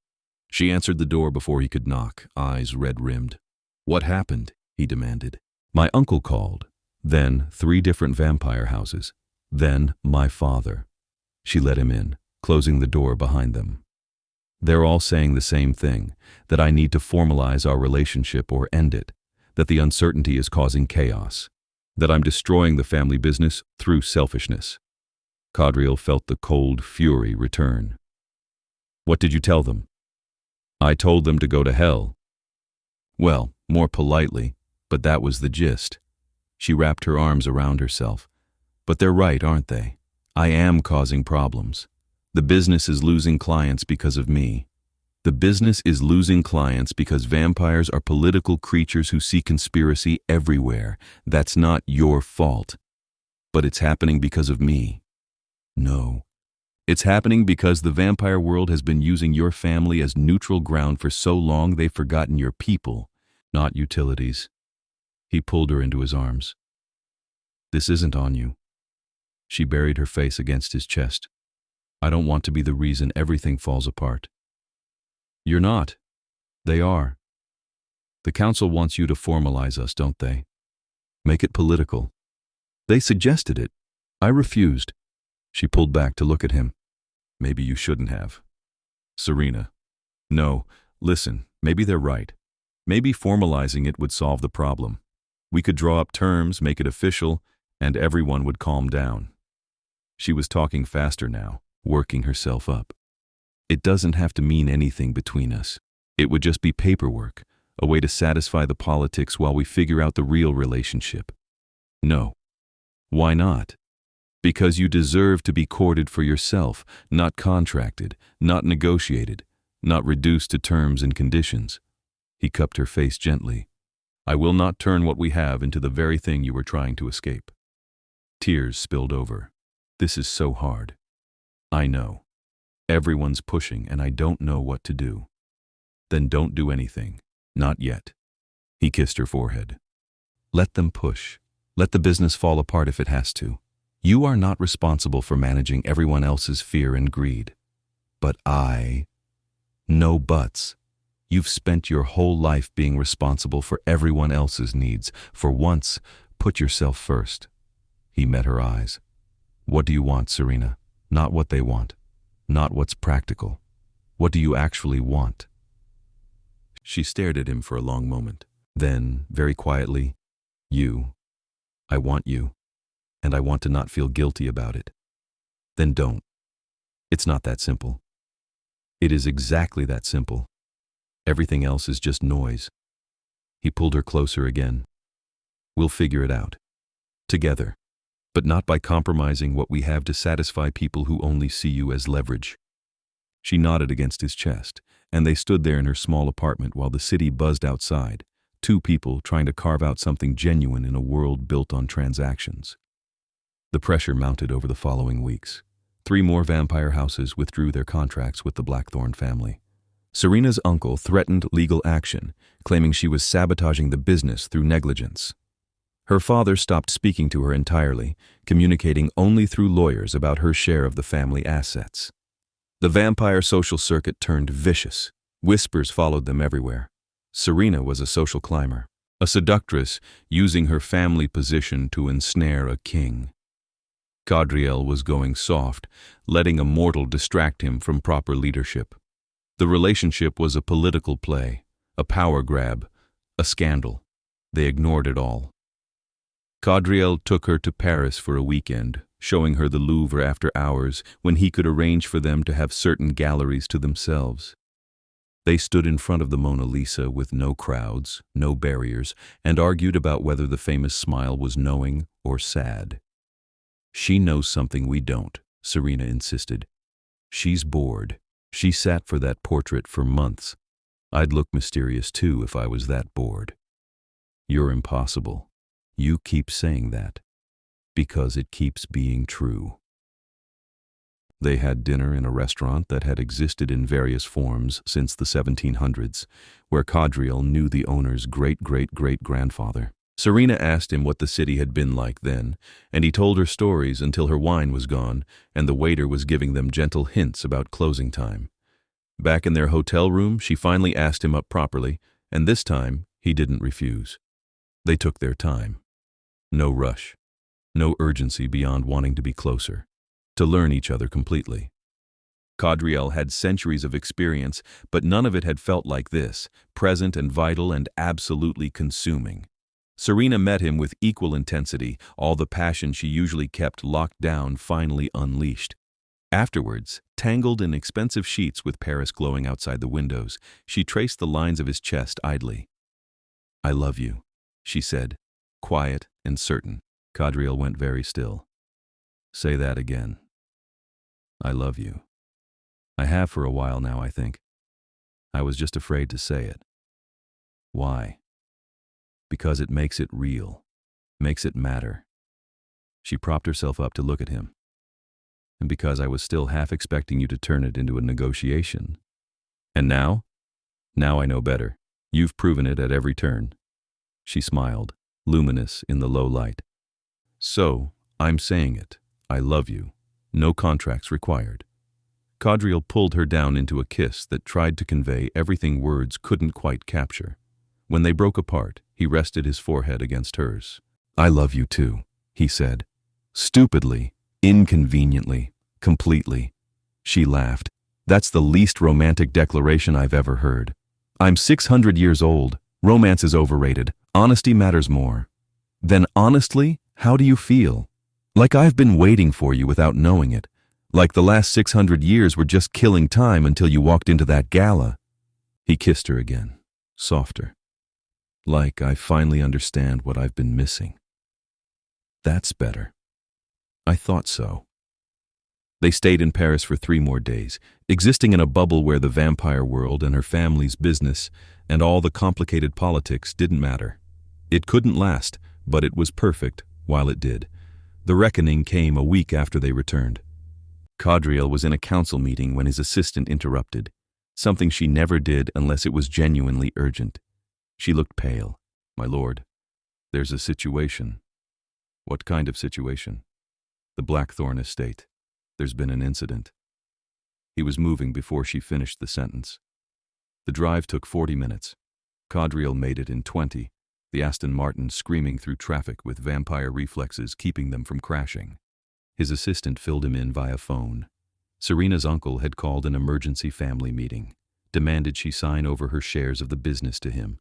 She answered the door before he could knock, eyes red-rimmed. What happened? He demanded. My uncle called. Then 3 different vampire houses. Then my father. She let him in, closing the door behind them. They're all saying the same thing, that I need to formalize our relationship or end it, that the uncertainty is causing chaos, that I'm destroying the family business through selfishness. Qadriel felt the cold fury return. What did you tell them? I told them to go to hell. Well, more politely, but that was the gist. She wrapped her arms around herself. But they're right, aren't they? I am causing problems. The business is losing clients because of me. The business is losing clients because vampires are political creatures who see conspiracy everywhere. That's not your fault. But it's happening because of me. No. It's happening because the vampire world has been using your family as neutral ground for so long they've forgotten your people, not utilities. He pulled her into his arms. This isn't on you. She buried her face against his chest. I don't want to be the reason everything falls apart. You're not. They are. The council wants you to formalize us, don't they? Make it political. They suggested it. I refused. She pulled back to look at him. Maybe you shouldn't have. Serena. No, listen, maybe they're right. Maybe formalizing it would solve the problem. We could draw up terms, make it official, and everyone would calm down. She was talking faster now, working herself up. It doesn't have to mean anything between us. It would just be paperwork, a way to satisfy the politics while we figure out the real relationship. No. Why not? Because you deserve to be courted for yourself, not contracted, not negotiated, not reduced to terms and conditions. He cupped her face gently. I will not turn what we have into the very thing you were trying to escape. Tears spilled over. This is so hard. I know. Everyone's pushing and I don't know what to do. Then don't do anything. Not yet. He kissed her forehead. Let them push. Let the business fall apart if it has to. You are not responsible for managing everyone else's fear and greed. But I... No buts. You've spent your whole life being responsible for everyone else's needs. For once, put yourself first. He met her eyes. What do you want, Serena? Not what they want. Not what's practical. What do you actually want? She stared at him for a long moment. Then, very quietly, you. I want you. And I want to not feel guilty about it. Then don't. It's not that simple. It is exactly that simple. Everything else is just noise. He pulled her closer again. We'll figure it out. Together. But not by compromising what we have to satisfy people who only see you as leverage. She nodded against his chest, and they stood there in her small apartment while the city buzzed outside, two people trying to carve out something genuine in a world built on transactions. The pressure mounted over the following weeks. 3 more vampire houses withdrew their contracts with the Blackthorne family. Serena's uncle threatened legal action, claiming she was sabotaging the business through negligence. Her father stopped speaking to her entirely, communicating only through lawyers about her share of the family assets. The vampire social circuit turned vicious. Whispers followed them everywhere. Serena was a social climber, a seductress using her family position to ensnare a king. Qadriel was going soft, letting a mortal distract him from proper leadership. The relationship was a political play, a power grab, a scandal. They ignored it all. Qadriel took her to Paris for a weekend, showing her the Louvre after hours when he could arrange for them to have certain galleries to themselves. They stood in front of the Mona Lisa with no crowds, no barriers, and argued about whether the famous smile was knowing or sad. She knows something we don't, Serena insisted. She's bored. She sat for that portrait for months. I'd look mysterious too if I was that bored. You're impossible. You keep saying that, because it keeps being true. They had dinner in a restaurant that had existed in various forms since the 1700s, where Qadriel knew the owner's great-great-great-grandfather. Serena asked him what the city had been like then, and he told her stories until her wine was gone and the waiter was giving them gentle hints about closing time. Back in their hotel room, she finally asked him up properly, and this time he didn't refuse. They took their time. No rush. No urgency beyond wanting to be closer, to learn each other completely. Qadriel had centuries of experience, but none of it had felt like this, present and vital and absolutely consuming. Serena met him with equal intensity, all the passion she usually kept locked down finally unleashed. Afterwards, tangled in expensive sheets with Paris glowing outside the windows, she traced the lines of his chest idly. I love you, she said, quiet and certain. Qadriel went very still. Say that again. I love you. I have for a while now, I think. I was just afraid to say it. Why? Because it makes it real, makes it matter. She propped herself up to look at him. And because I was still half expecting you to turn it into a negotiation. And now? Now I know better. You've proven it at every turn. She smiled, luminous in the low light. So, I'm saying it. I love you. No contracts required. Qadriel pulled her down into a kiss that tried to convey everything words couldn't quite capture. When they broke apart, he rested his forehead against hers. I love you too, he said. Stupidly, inconveniently, completely. She laughed. That's the least romantic declaration I've ever heard. I'm 600 years old. Romance is overrated. Honesty matters more. Then honestly, how do you feel? Like I've been waiting for you without knowing it. Like the last 600 years were just killing time until you walked into that gala. He kissed her again, softer. Like I finally understand what I've been missing. That's better. I thought so. They stayed in Paris for 3 more days, existing in a bubble where the vampire world and her family's business and all the complicated politics didn't matter. It couldn't last, but it was perfect while it did. The reckoning came a week after they returned. Qadriel was in a council meeting when his assistant interrupted, something she never did unless it was genuinely urgent. She looked pale. "My lord, there's a situation." "What kind of situation?" "The Blackthorne estate. There's been an incident." He was moving before she finished the sentence. The drive took 40 minutes. Qadriel made it in 20, the Aston Martin screaming through traffic with vampire reflexes keeping them from crashing. His assistant filled him in via phone. Serena's uncle had called an emergency family meeting, demanded she sign over her shares of the business to him.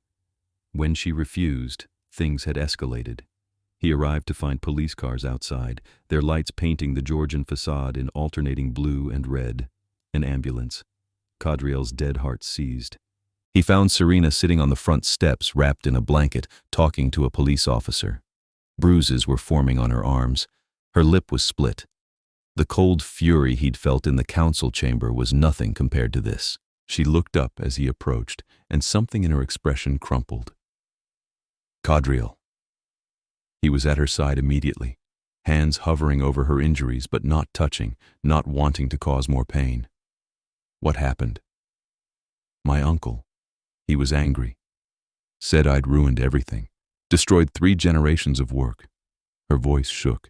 When she refused, things had escalated. He arrived to find police cars outside, their lights painting the Georgian facade in alternating blue and red. An ambulance. Qadriel's dead heart seized. He found Serena sitting on the front steps, wrapped in a blanket, talking to a police officer. Bruises were forming on her arms. Her lip was split. The cold fury he'd felt in the council chamber was nothing compared to this. She looked up as he approached, and something in her expression crumpled. "Qadriel." He was at her side immediately, hands hovering over her injuries but not touching, not wanting to cause more pain. "What happened?" "My uncle. He was angry. Said I'd ruined everything, destroyed 3 generations of work." Her voice shook.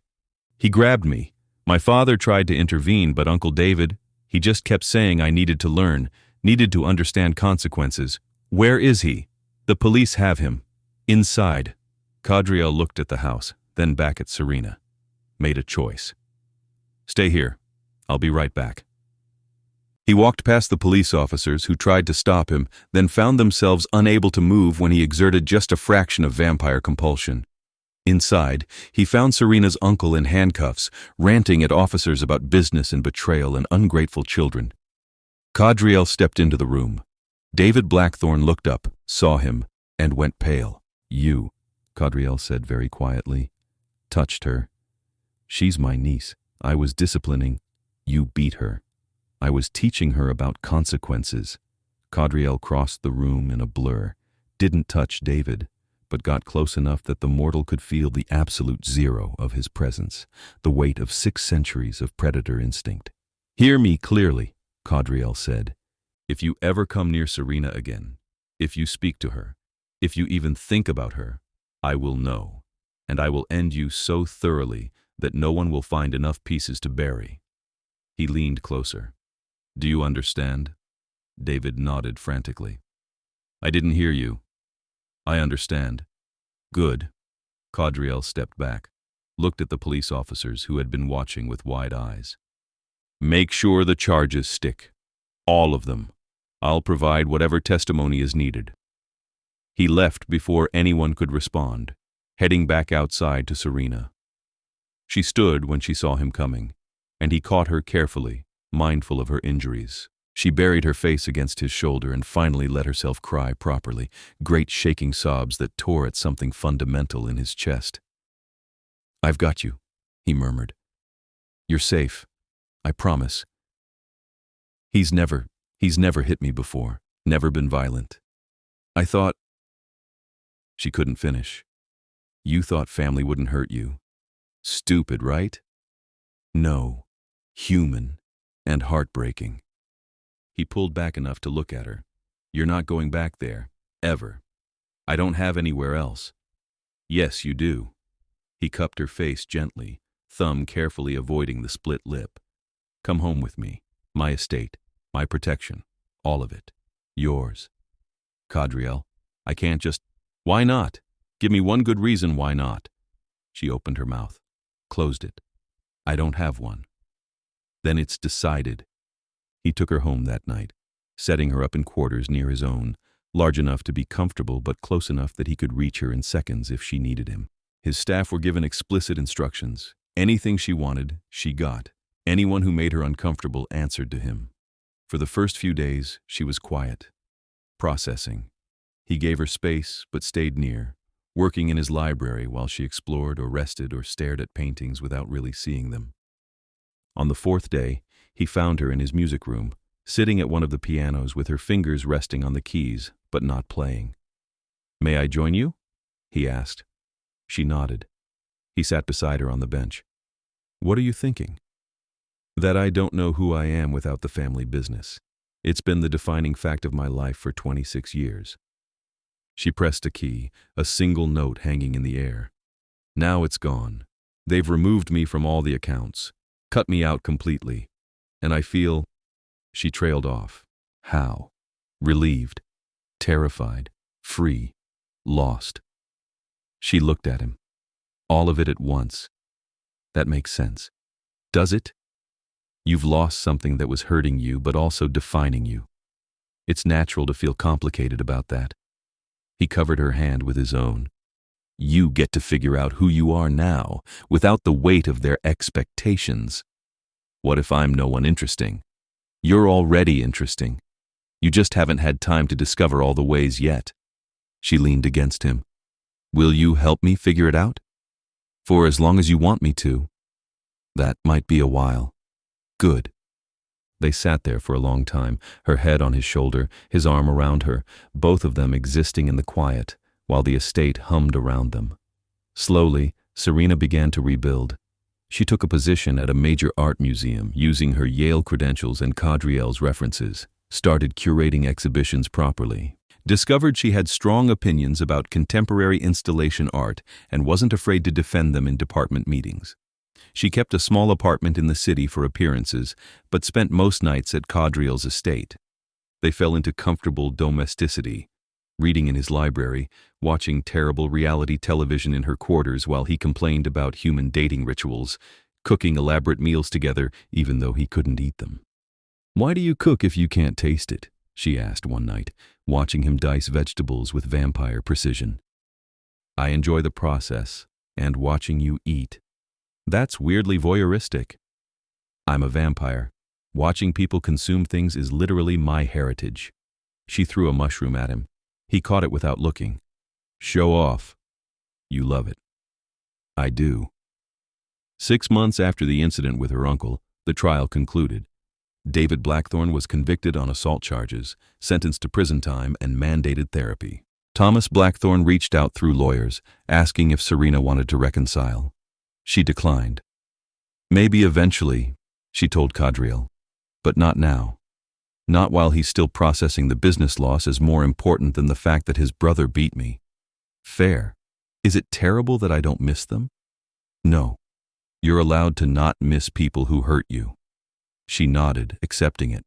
"He grabbed me. My father tried to intervene, but Uncle David, he just kept saying I needed to learn, needed to understand consequences. Where is he? The police have him. Inside." Qadriel looked at the house, then back at Serena. Made a choice. "Stay here. I'll be right back." He walked past the police officers who tried to stop him, then found themselves unable to move when he exerted just a fraction of vampire compulsion. Inside, he found Serena's uncle in handcuffs, ranting at officers about business and betrayal and ungrateful children. Qadriel stepped into the room. David Blackthorne looked up, saw him, and went pale. "You," Qadriel said very quietly, "touched her. She's my niece. I was disciplining. You beat her. I was teaching her about consequences." Qadriel crossed the room in a blur, didn't touch David, but got close enough that the mortal could feel the absolute zero of his presence, the weight of 6 centuries of predator instinct. "Hear me clearly," Qadriel said. "If you ever come near Serena again, if you speak to her, if you even think about her, I will know, and I will end you so thoroughly that no one will find enough pieces to bury." He leaned closer. "Do you understand?" David nodded frantically. "I didn't hear you." "I understand." "Good." Qadriel stepped back, looked at the police officers who had been watching with wide eyes. "Make sure the charges stick. All of them. I'll provide whatever testimony is needed." He left before anyone could respond, heading back outside to Serena. She stood when she saw him coming, and he caught her carefully, mindful of her injuries. She buried her face against his shoulder and finally let herself cry properly, great shaking sobs that tore at something fundamental in his chest. "I've got you," he murmured. "You're safe. I promise. He's never hit me before, never been violent. I thought—" She couldn't finish. "You thought family wouldn't hurt you. Stupid, right?" "No. Human. And heartbreaking." He pulled back enough to look at her. "You're not going back there. Ever. I don't have anywhere else." "Yes, you do." He cupped her face gently, thumb carefully avoiding the split lip. "Come home with me. My estate. My protection. All of it. Yours." "Qadriel, I can't just—" "Why not? Give me one good reason why not." She opened her mouth, closed it. "I don't have one." "Then it's decided." He took her home that night, setting her up in quarters near his own, large enough to be comfortable but close enough that he could reach her in seconds if she needed him. His staff were given explicit instructions. Anything she wanted, she got. Anyone who made her uncomfortable answered to him. For the first few days, she was quiet, processing. He gave her space, but stayed near, working in his library while she explored or rested or stared at paintings without really seeing them. On the fourth day, he found her in his music room, sitting at one of the pianos with her fingers resting on the keys, but not playing. "May I join you?" he asked. She nodded. He sat beside her on the bench. "What are you thinking?" "That I don't know who I am without the family business. It's been the defining fact of my life for 26 years. She pressed a key, a single note hanging in the air. "Now it's gone. They've removed me from all the accounts, cut me out completely. And I feel—" She trailed off. How? Relieved, terrified, free, lost. She looked at him. All of it at once. That makes sense. Does it? You've lost something that was hurting you but also defining you. It's natural to feel complicated about that. He covered her hand with his own. You get to figure out who you are now, without the weight of their expectations. What if I'm no one interesting? You're already interesting. You just haven't had time to discover all the ways yet. She leaned against him. Will you help me figure it out? For as long as you want me to. That might be a while. Good. They sat there for a long time, her head on his shoulder, his arm around her, both of them existing in the quiet, while the estate hummed around them. Slowly, Serena began to rebuild. She took a position at a major art museum, using her Yale credentials and Qadriel's references, started curating exhibitions properly, discovered she had strong opinions about contemporary installation art and wasn't afraid to defend them in department meetings. She kept a small apartment in the city for appearances, but spent most nights at Qadriel's estate. They fell into comfortable domesticity, reading in his library, watching terrible reality television in her quarters while he complained about human dating rituals, cooking elaborate meals together even though he couldn't eat them. "Why do you cook if you can't taste it?" she asked one night, watching him dice vegetables with vampire precision. "I enjoy the process, and watching you eat. That's weirdly voyeuristic. I'm a vampire. Watching people consume things is literally my heritage." She threw a mushroom at him. He caught it without looking. "Show off. You love it." "I do." 6 months after the incident with her uncle, the trial concluded. David Blackthorne was convicted on assault charges, sentenced to prison time, and mandated therapy. Thomas Blackthorne reached out through lawyers, asking if Serena wanted to reconcile. She declined. "Maybe eventually," she told Qadriel, "but not now. Not while he's still processing the business loss as more important than the fact that his brother beat me." "Fair. Is it terrible that I don't miss them?" "No. You're allowed to not miss people who hurt you." She nodded, accepting it.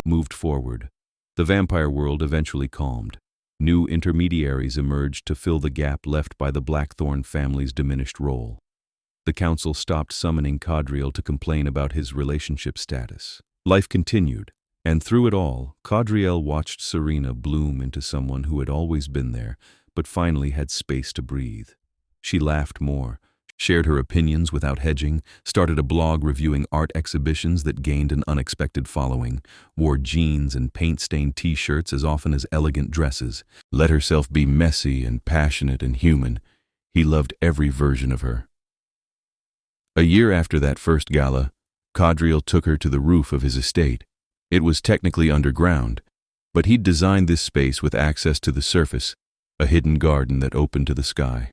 Moved forward. The vampire world eventually calmed. New intermediaries emerged to fill the gap left by the Blackthorne family's diminished role. The council stopped summoning Qadriel to complain about his relationship status. Life continued, and through it all, Qadriel watched Serena bloom into someone who had always been there, but finally had space to breathe. She laughed more, shared her opinions without hedging, started a blog reviewing art exhibitions that gained an unexpected following, wore jeans and paint-stained t-shirts as often as elegant dresses, let herself be messy and passionate and human. He loved every version of her. A year after that first gala, Qadriel took her to the roof of his estate. It was technically underground, but he'd designed this space with access to the surface, a hidden garden that opened to the sky.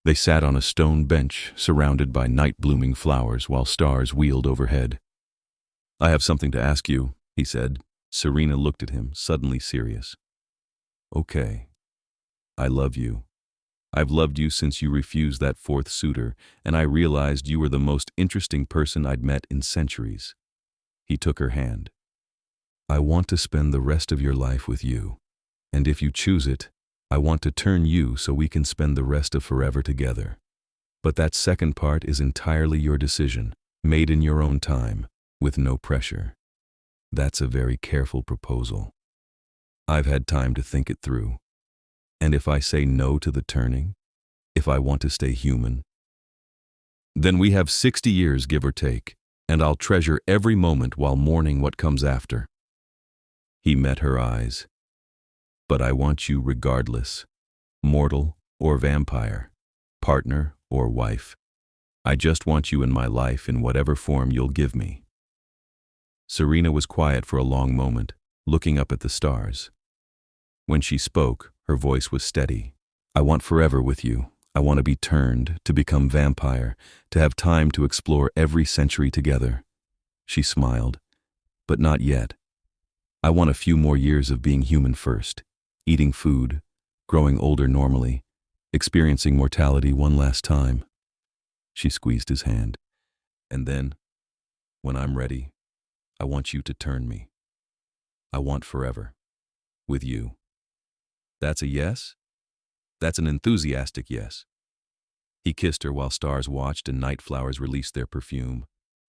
They sat on a stone bench surrounded by night-blooming flowers while stars wheeled overhead. "I have something to ask you," he said. Serena looked at him, suddenly serious. "Okay. I love you. I've loved you since you refused that fourth suitor, and I realized you were the most interesting person I'd met in centuries." He took her hand. "I want to spend the rest of your life with you, and if you choose it, I want to turn you so we can spend the rest of forever together. But that second part is entirely your decision, made in your own time, with no pressure. That's a very careful proposal. I've had time to think it through. And if I say no to the turning, if I want to stay human, then we have 60 years, give or take, and I'll treasure every moment while mourning what comes after." He met her eyes. "But I want you regardless, mortal or vampire, partner or wife. I just want you in my life in whatever form you'll give me." Serena was quiet for a long moment, looking up at the stars. When she spoke, her voice was steady. "I want forever with you. I want to be turned, to become vampire, to have time to explore every century together." She smiled. "But not yet. I want a few more years of being human first, eating food, growing older normally, experiencing mortality one last time." She squeezed his hand. "And then, when I'm ready, I want you to turn me. I want forever. With you." "That's a yes?" "That's an enthusiastic yes." He kissed her while stars watched and night flowers released their perfume,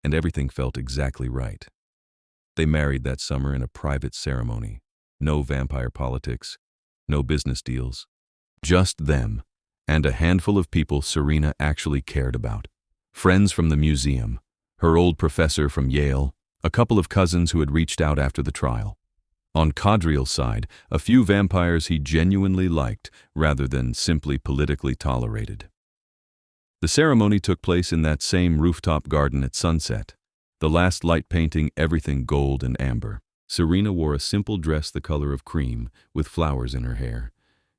and everything felt exactly right. They married that summer in a private ceremony. No vampire politics, no business deals. Just them, and a handful of people Serena actually cared about. Friends from the museum, her old professor from Yale, a couple of cousins who had reached out after the trial. On Qadriel's side, a few vampires he genuinely liked rather than simply politically tolerated. The ceremony took place in that same rooftop garden at sunset, the last light painting everything gold and amber. Serena wore a simple dress the color of cream, with flowers in her hair.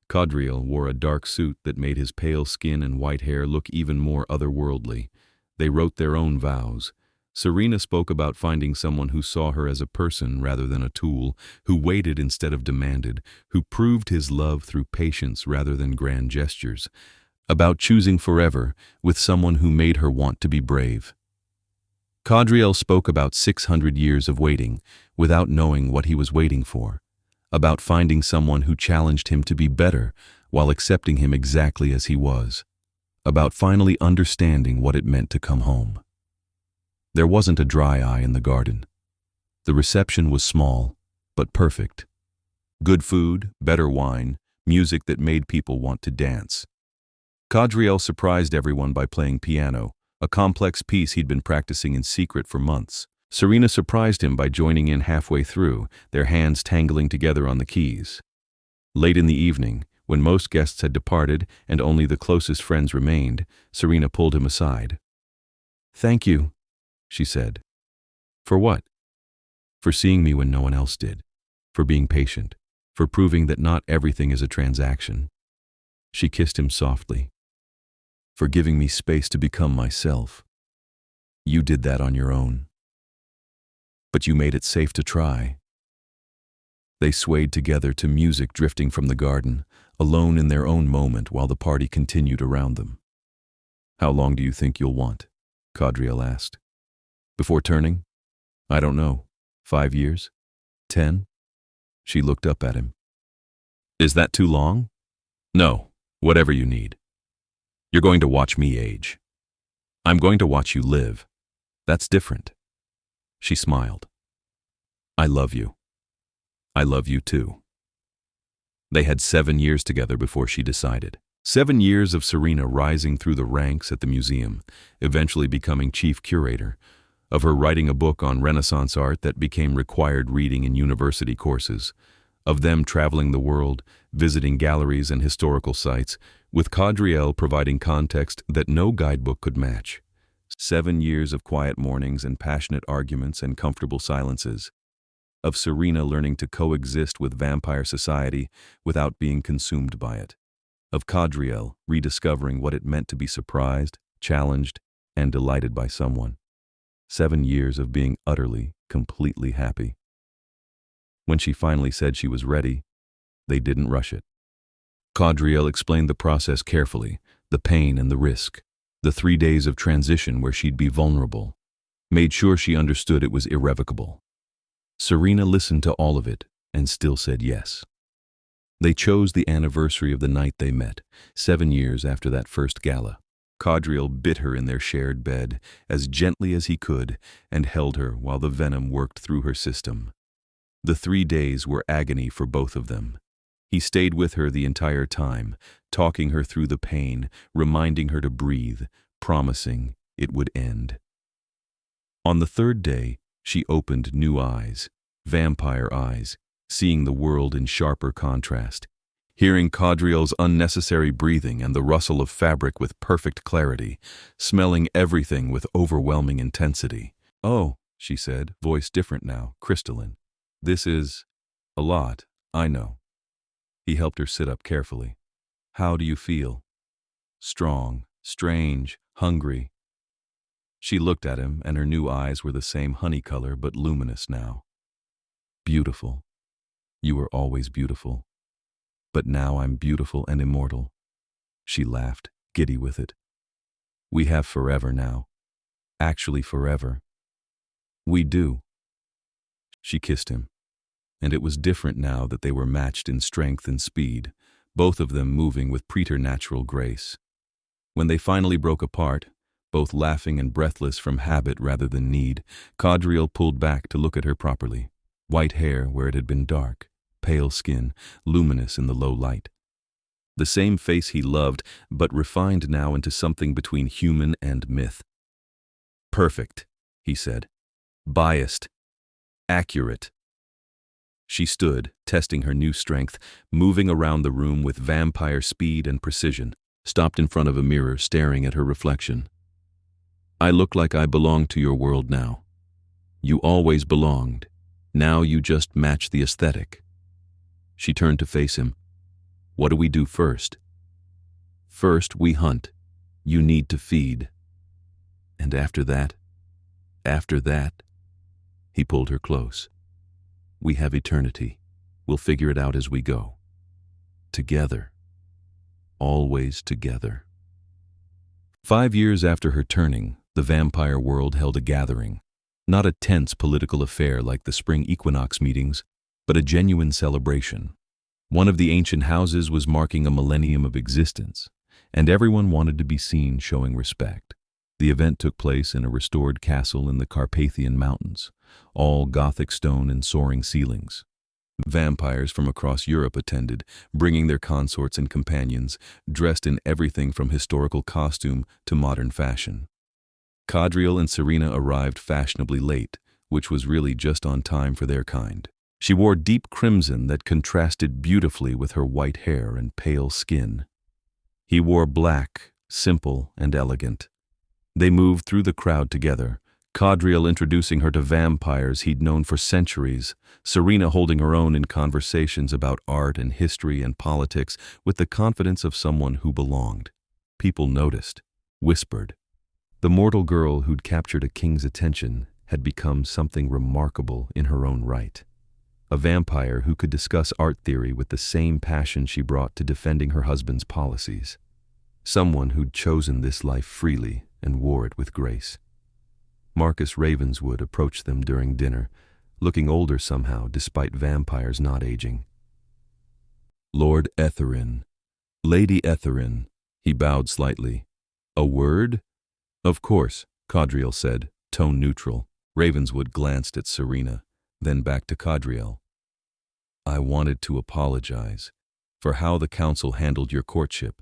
Qadriel wore a dark suit that made his pale skin and white hair look even more otherworldly. They wrote their own vows. Serena spoke about finding someone who saw her as a person rather than a tool, who waited instead of demanded, who proved his love through patience rather than grand gestures, about choosing forever with someone who made her want to be brave. Qadriel spoke about 600 years of waiting without knowing what he was waiting for, about finding someone who challenged him to be better while accepting him exactly as he was, about finally understanding what it meant to come home. There wasn't a dry eye in the garden. The reception was small, but perfect. Good food, better wine, music that made people want to dance. Qadriel surprised everyone by playing piano, a complex piece he'd been practicing in secret for months. Serena surprised him by joining in halfway through, their hands tangling together on the keys. Late in the evening, when most guests had departed and only the closest friends remained, Serena pulled him aside. "Thank you," she said. "For what?" "For seeing me when no one else did. For being patient. For proving that not everything is a transaction." She kissed him softly. "For giving me space to become myself. You did that on your own. But you made it safe to try." They swayed together to music drifting from the garden, alone in their own moment while the party continued around them. "How long do you think you'll want?" Qadriel asked. "Before turning? I don't know. 5 years? 10? She looked up at him. "Is that too long?" "No, whatever you need. You're going to watch me age. I'm going to watch you live. That's different." She smiled. "I love you. I love you too." They had 7 years together before she decided. 7 years of Serena rising through the ranks at the museum, eventually becoming chief curator, of her writing a book on Renaissance art that became required reading in university courses, of them traveling the world, visiting galleries and historical sites, with Qadriel providing context that no guidebook could match. 7 years of quiet mornings and passionate arguments and comfortable silences, of Serena learning to coexist with vampire society without being consumed by it, of Qadriel rediscovering what it meant to be surprised, challenged, and delighted by someone. 7 years of being utterly, completely happy. When she finally said she was ready, they didn't rush it. Qadriel explained the process carefully, the pain and the risk, the 3 days of transition where she'd be vulnerable, made sure she understood it was irrevocable. Serena listened to all of it and still said yes. They chose the anniversary of the night they met, 7 years after that first gala. Qadriel bit her in their shared bed as gently as he could and held her while the venom worked through her system. The 3 days were agony for both of them. He stayed with her the entire time, talking her through the pain, reminding her to breathe, promising it would end. On the third day, she opened new eyes, vampire eyes, seeing the world in sharper contrast, hearing Qadriel's unnecessary breathing and the rustle of fabric with perfect clarity, smelling everything with overwhelming intensity. "Oh," she said, voice different now, crystalline. "This is a lot, I know." He helped her sit up carefully. "How do you feel?" "Strong, strange, hungry." She looked at him, and her new eyes were the same honey color but luminous now. "Beautiful. You were always beautiful. But now I'm beautiful and immortal." She laughed, giddy with it. "We have forever now. Actually forever. We do." She kissed him, and it was different now that they were matched in strength and speed, both of them moving with preternatural grace. When they finally broke apart, both laughing and breathless from habit rather than need, Qadriel pulled back to look at her properly. White hair where it had been dark, pale skin, luminous in the low light. The same face he loved, but refined now into something between human and myth. "Perfect," he said. "Biased. Accurate." She stood, testing her new strength, moving around the room with vampire speed and precision, stopped in front of a mirror, staring at her reflection. "I look like I belong to your world now. You always belonged. Now you just match the aesthetic." She turned to face him. "What do we do first?" "First we hunt. You need to feed." "And after that?" "After that?" He pulled her close. "We have eternity. We'll figure it out as we go. Together. Always together." 5 years after her turning, the vampire world held a gathering. Not a tense political affair like the spring equinox meetings, but a genuine celebration. One of the ancient houses was marking a millennium of existence, and everyone wanted to be seen showing respect. The event took place in a restored castle in the Carpathian Mountains, all Gothic stone and soaring ceilings. Vampires from across Europe attended, bringing their consorts and companions, dressed in everything from historical costume to modern fashion. Qadriel and Serena arrived fashionably late, which was really just on time for their kind. She wore deep crimson that contrasted beautifully with her white hair and pale skin. He wore black, simple and elegant. They moved through the crowd together, Qadriel introducing her to vampires he'd known for centuries, Serena holding her own in conversations about art and history and politics with the confidence of someone who belonged. People noticed, whispered. The mortal girl who'd captured a king's attention had become something remarkable in her own right. A vampire who could discuss art theory with the same passion she brought to defending her husband's policies. Someone who'd chosen this life freely and wore it with grace. Marcus Ravenswood approached them during dinner, looking older somehow despite vampires not aging. "Lord Etherin, Lady Etherin," he bowed slightly. "A word?" "Of course," Qadriel said, tone neutral. Ravenswood glanced at Serena, then back to Qadriel. "I wanted to apologize for how the council handled your courtship.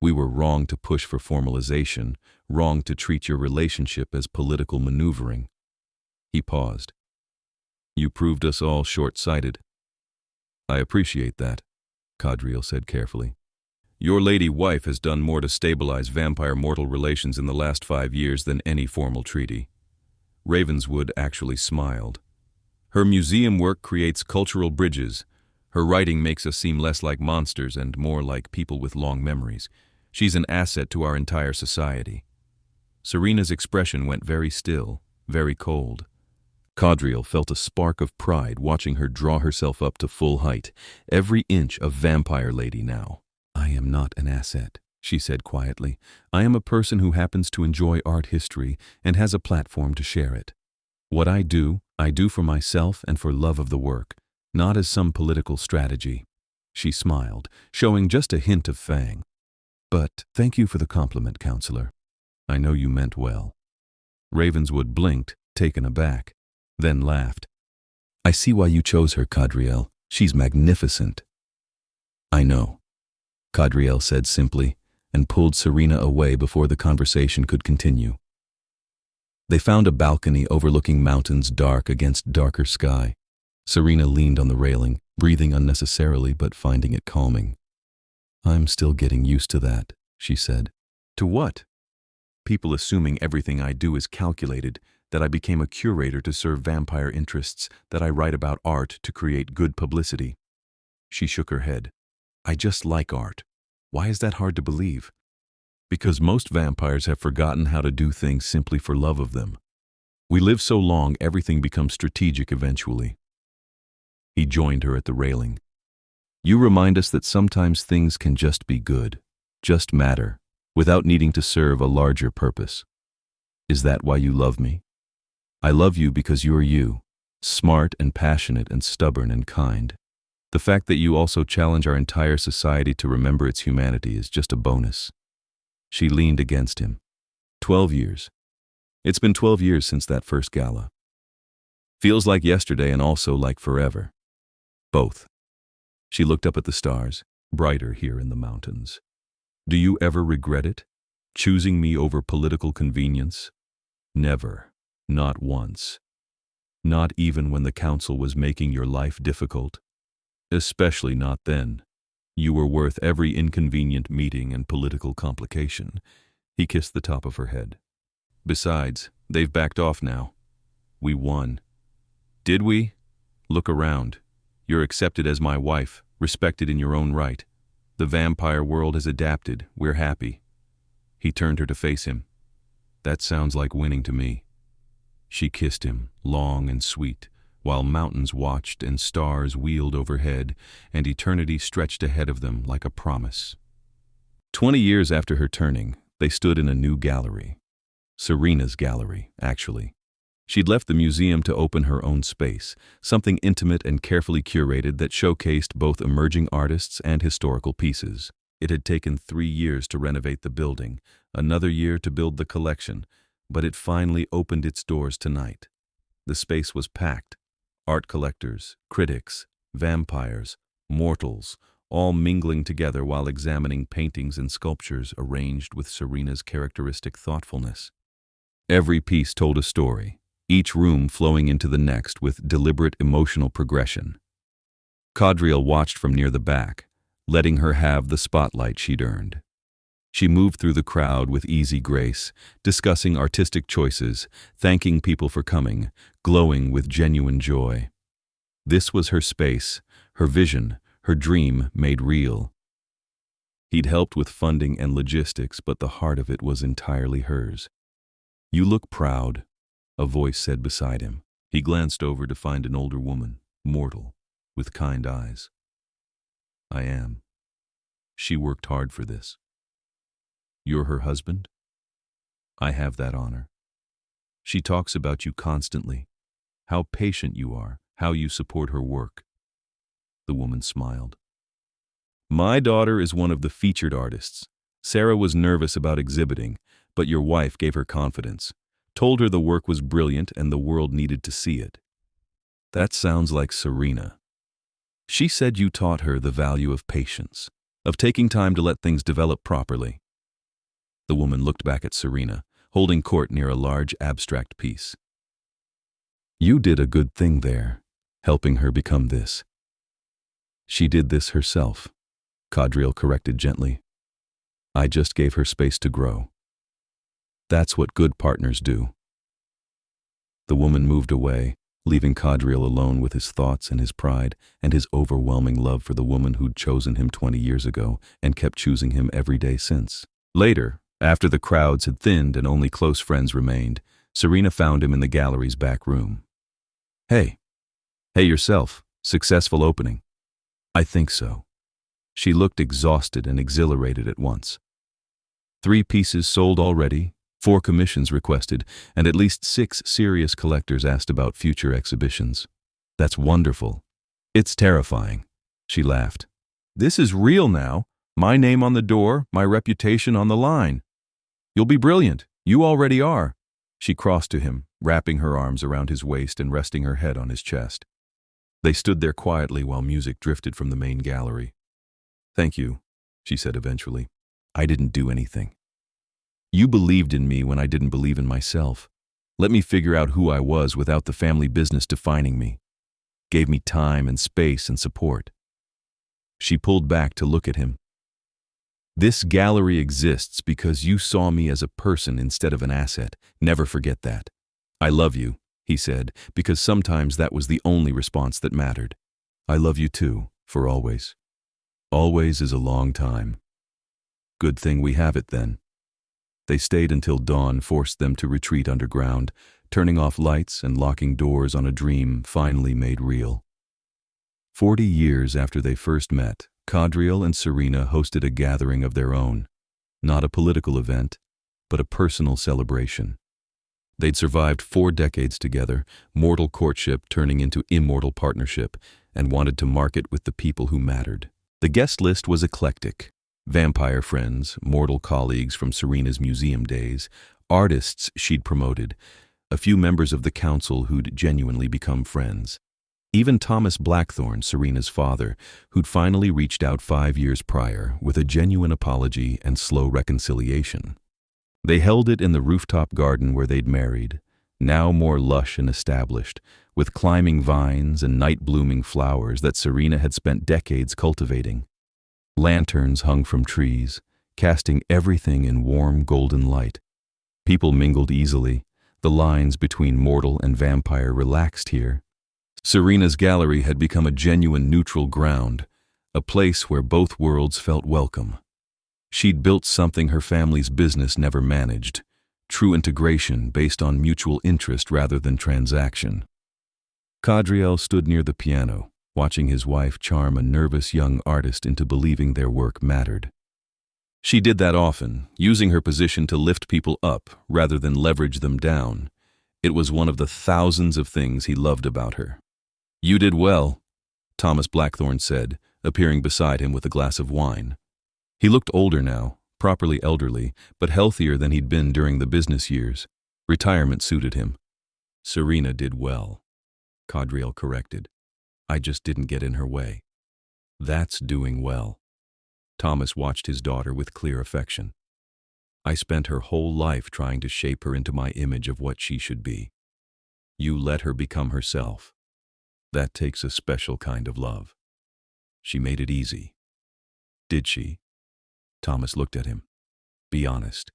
We were wrong to push for formalization, wrong to treat your relationship as political maneuvering." He paused. "You proved us all short-sighted." "I appreciate that," Qadriel said carefully. "Your lady wife has done more to stabilize vampire-mortal relations in the last 5 years than any formal treaty." Ravenswood actually smiled. "Her museum work creates cultural bridges. Her writing makes us seem less like monsters and more like people with long memories. She's an asset to our entire society." Serena's expression went very still, very cold. Qadriel felt a spark of pride watching her draw herself up to full height, every inch a vampire lady now. "I am not an asset," she said quietly. "I am a person who happens to enjoy art history and has a platform to share it. What I do for myself and for love of the work, not as some political strategy." She smiled, showing just a hint of fang. "But thank you for the compliment, counselor. I know you meant well." Ravenswood blinked, taken aback, then laughed. "I see why you chose her, Qadriel. She's magnificent." "I know," Qadriel said simply, and pulled Serena away before the conversation could continue. They found a balcony overlooking mountains dark against darker sky. Serena leaned on the railing, breathing unnecessarily but finding it calming. "I'm still getting used to that," she said. "To what?" "People assuming everything I do is calculated, that I became a curator to serve vampire interests, that I write about art to create good publicity." She shook her head. "I just like art." "Why is that hard to believe?" "Because most vampires have forgotten how to do things simply for love of them. We live so long, everything becomes strategic eventually." He joined her at the railing. "You remind us that sometimes things can just be good, just matter, without needing to serve a larger purpose. Is that why you love me?" "I love you because you're you, smart and passionate and stubborn and kind. The fact that you also challenge our entire society to remember its humanity is just a bonus." She leaned against him. 12 years. It's been 12 years since that first gala. Feels like yesterday and also like forever. Both. She looked up at the stars, brighter here in the mountains. "Do you ever regret it? Choosing me over political convenience?" "Never. Not once. Not even when the council was making your life difficult. Especially not then. You were worth every inconvenient meeting and political complication." He kissed the top of her head. "Besides, they've backed off now. We won." "Did we? Look around. You're accepted as my wife, respected in your own right. The vampire world has adapted. We're happy." He turned her to face him. "That sounds like winning to me." She kissed him, long and sweet, while mountains watched and stars wheeled overhead and eternity stretched ahead of them like a promise. 20 years after her turning, they stood in a new gallery. Serena's gallery, actually. She'd left the museum to open her own space, something intimate and carefully curated that showcased both emerging artists and historical pieces. It had taken 3 years to renovate the building, another year to build the collection, but it finally opened its doors tonight. The space was packed. Art collectors, critics, vampires, mortals, all mingling together while examining paintings and sculptures arranged with Serena's characteristic thoughtfulness. Every piece told a story, each room flowing into the next with deliberate emotional progression. Qadriel watched from near the back, letting her have the spotlight she'd earned. She moved through the crowd with easy grace, discussing artistic choices, thanking people for coming, glowing with genuine joy. This was her space, her vision, her dream made real. He'd helped with funding and logistics, but the heart of it was entirely hers. "You look proud," a voice said beside him. He glanced over to find an older woman, mortal, with kind eyes. "I am. She worked hard for this." "You're her husband?" "I have that honor. She talks about you constantly, how patient you are, how you support her work." The woman smiled. "My daughter is one of the featured artists. Sarah was nervous about exhibiting, but your wife gave her confidence, told her the work was brilliant and the world needed to see it." "That sounds like Serena. She said you taught her the value of patience, of taking time to let things develop properly." The woman looked back at Serena, holding court near a large abstract piece. "You did a good thing there, helping her become this." "She did this herself," Qadriel corrected gently. "I just gave her space to grow. That's what good partners do." The woman moved away, leaving Qadriel alone with his thoughts and his pride and his overwhelming love for the woman who'd chosen him 20 years ago and kept choosing him every day since. Later, after the crowds had thinned and only close friends remained, Serena found him in the gallery's back room. Hey yourself, successful opening." "I think so." She looked exhausted and exhilarated at once. 3 pieces sold already, 4 commissions requested, and at least 6 serious collectors asked about future exhibitions. "That's wonderful." "It's terrifying," she laughed. "This is real now. My name on the door, my reputation on the line. You'll be brilliant. You already are." She crossed to him, wrapping her arms around his waist and resting her head on his chest. They stood there quietly while music drifted from the main gallery. "Thank you," she said eventually. "I didn't do anything. You believed in me when I didn't believe in myself. Let me figure out who I was without the family business defining me. Gave me time and space and support. She pulled back to look at him. This gallery exists because you saw me as a person instead of an asset. Never forget that. I love you, he said, because sometimes that was the only response that mattered. I love you too, for always. Always is a long time. Good thing we have it then. They stayed until dawn forced them to retreat underground, turning off lights and locking doors on a dream finally made real. 40 years after they first met, Qadriel and Serena hosted a gathering of their own. Not a political event, but a personal celebration. They'd survived 4 decades together, mortal courtship turning into immortal partnership, and wanted to mark it with the people who mattered. The guest list was eclectic. Vampire friends, mortal colleagues from Serena's museum days, artists she'd promoted, a few members of the council who'd genuinely become friends. Even Thomas Blackthorne, Serena's father, who'd finally reached out 5 years prior with a genuine apology and slow reconciliation. They held it in the rooftop garden where they'd married, now more lush and established, with climbing vines and night-blooming flowers that Serena had spent decades cultivating. Lanterns hung from trees, casting everything in warm golden light. People mingled easily, the lines between mortal and vampire relaxed here. Serena's gallery had become a genuine neutral ground, a place where both worlds felt welcome. She'd built something her family's business never managed, true integration based on mutual interest rather than transaction. Qadriel stood near the piano, watching his wife charm a nervous young artist into believing their work mattered. She did that often, using her position to lift people up rather than leverage them down. It was one of the thousands of things he loved about her. "You did well," Thomas Blackthorne said, appearing beside him with a glass of wine. He looked older now, properly elderly, but healthier than he'd been during the business years. Retirement suited him. "Serena did well," Qadriel corrected. "I just didn't get in her way." "That's doing well." Thomas watched his daughter with clear affection. "I spent her whole life trying to shape her into my image of what she should be. You let her become herself. That takes a special kind of love. She made it easy." "Did she?" Thomas looked at him. "Be honest.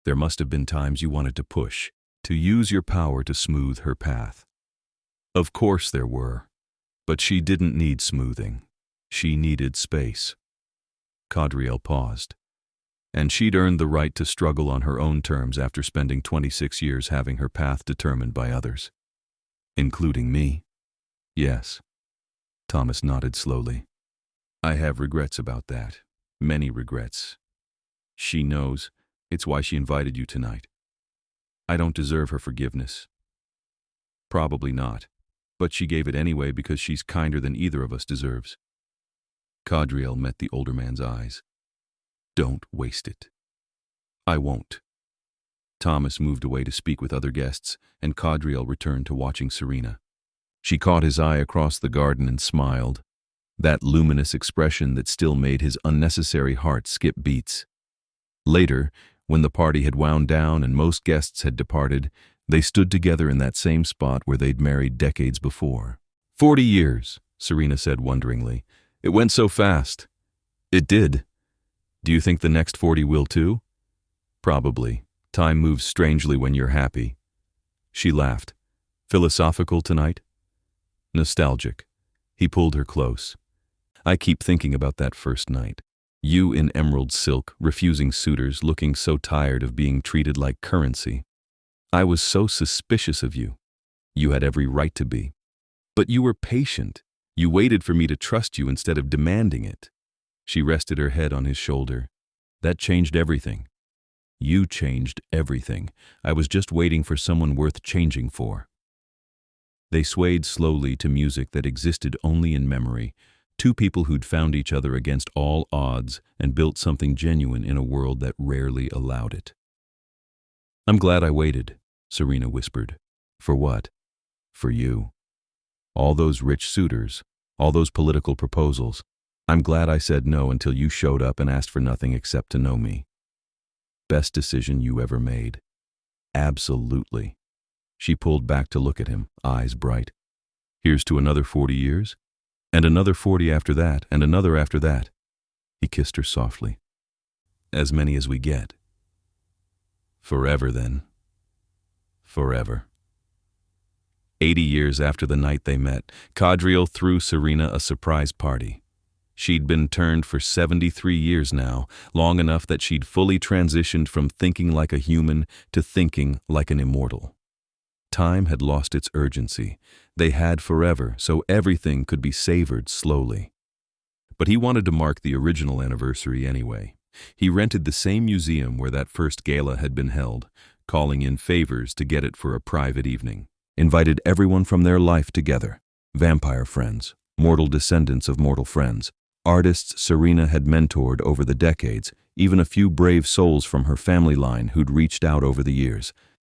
There must have been times you wanted to push, to use your power to smooth her path." "Of course there were. But she didn't need smoothing. She needed space." Qadriel paused. "And she'd earned the right to struggle on her own terms after spending 26 years having her path determined by others." "Including me?" "Yes." Thomas nodded slowly. "I have regrets about that. Many regrets. She knows. It's why she invited you tonight. I don't deserve her forgiveness." "Probably not. But she gave it anyway because she's kinder than either of us deserves." Qadriel met the older man's eyes. "Don't waste it." "I won't." Thomas moved away to speak with other guests, and Qadriel returned to watching Serena. She caught his eye across the garden and smiled, that luminous expression that still made his unnecessary heart skip beats. Later, when the party had wound down and most guests had departed, they stood together in that same spot where they'd married decades before. 40 years, Serena said wonderingly. "It went so fast." "It did. Do you think the next 40 will too?" "Probably. Time moves strangely when you're happy." She laughed. "Philosophical tonight?" "Nostalgic." He pulled her close. "I keep thinking about that first night. You in emerald silk, refusing suitors, looking so tired of being treated like currency. I was so suspicious of you. You had every right to be. But you were patient. You waited for me to trust you instead of demanding it." She rested her head on his shoulder. "That changed everything. You changed everything. I was just waiting for someone worth changing for." They swayed slowly to music that existed only in memory, two people who'd found each other against all odds and built something genuine in a world that rarely allowed it. "I'm glad I waited," Serena whispered. "For what?" "For you. All those rich suitors, all those political proposals. I'm glad I said no until you showed up and asked for nothing except to know me. Best decision you ever made. Absolutely." She pulled back to look at him, eyes bright. Here's to another 40 years, and another 40 after that, and another after that. He kissed her softly. As many as we get. Forever, then. Forever. 80 years after the night they met, Qadriel threw Serena a surprise party. She'd been turned for 73 years now, long enough that she'd fully transitioned from thinking like a human to thinking like an immortal. Time had lost its urgency. They had forever, so everything could be savored slowly. But he wanted to mark the original anniversary anyway. He rented the same museum where that first gala had been held, calling in favors to get it for a private evening. Invited everyone from their life together. Vampire friends, mortal descendants of mortal friends, artists Serena had mentored over the decades, even a few brave souls from her family line who'd reached out over the years.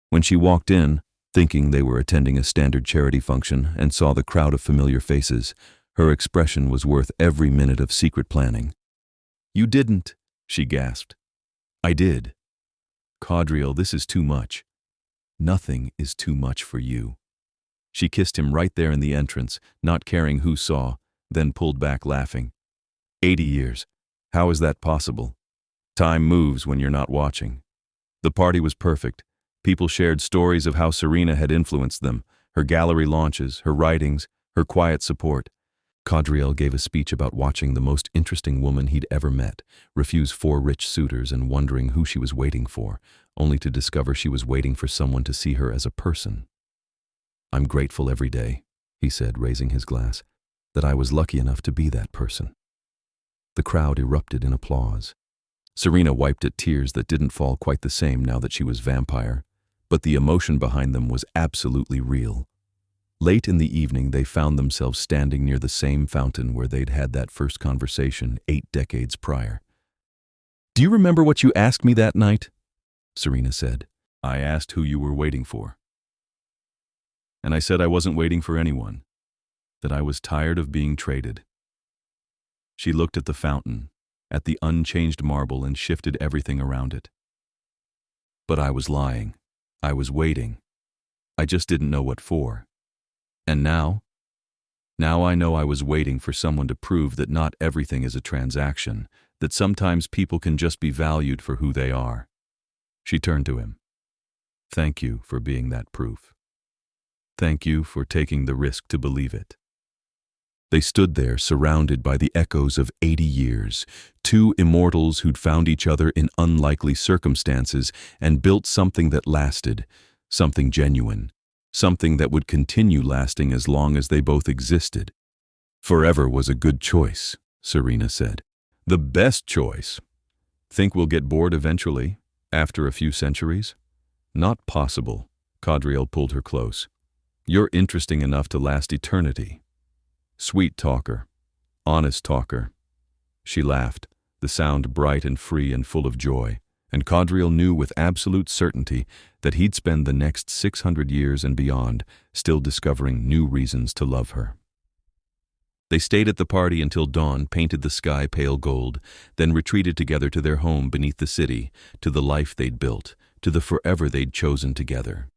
When she walked in, thinking they were attending a standard charity function, and saw the crowd of familiar faces, her expression was worth every minute of secret planning. "You didn't," she gasped. "I did. Qadriel, this is too much. Nothing is too much for you." She kissed him right there in the entrance, not caring who saw, then pulled back laughing. 80 years. How is that possible? Time moves when you're not watching. The party was perfect. People shared stories of how Serena had influenced them, her gallery launches, her writings, her quiet support. Qadriel gave a speech about watching the most interesting woman he'd ever met, refuse 4 rich suitors and wondering who she was waiting for, only to discover she was waiting for someone to see her as a person. "I'm grateful every day," he said, raising his glass, "that I was lucky enough to be that person." The crowd erupted in applause. Serena wiped at tears that didn't fall quite the same now that she was vampire, but the emotion behind them was absolutely real. Late in the evening, they found themselves standing near the same fountain where they'd had that first conversation 8 decades prior. "Do you remember what you asked me that night?" Serena said. "I asked who you were waiting for. And I said I wasn't waiting for anyone, that I was tired of being traded." She looked at the fountain, at the unchanged marble, and shifted everything around it. "But I was lying. I was waiting. I just didn't know what for. And now I know I was waiting for someone to prove that not everything is a transaction, that sometimes people can just be valued for who they are." She turned to him. "Thank you for being that proof. Thank you for taking the risk to believe it." They stood there surrounded by the echoes of 80 years, 2 immortals who'd found each other in unlikely circumstances and built something that lasted, something genuine, something that would continue lasting as long as they both existed. "Forever was a good choice," Serena said. "The best choice. Think we'll get bored eventually, after a few centuries?" "Not possible." Qadriel pulled her close. "You're interesting enough to last eternity. Sweet talker. Honest talker." She laughed, the sound bright and free and full of joy, and Qadriel knew with absolute certainty that he'd spend the next 600 years and beyond still discovering new reasons to love her. They stayed at the party until dawn painted the sky pale gold, then retreated together to their home beneath the city, to the life they'd built, to the forever they'd chosen together.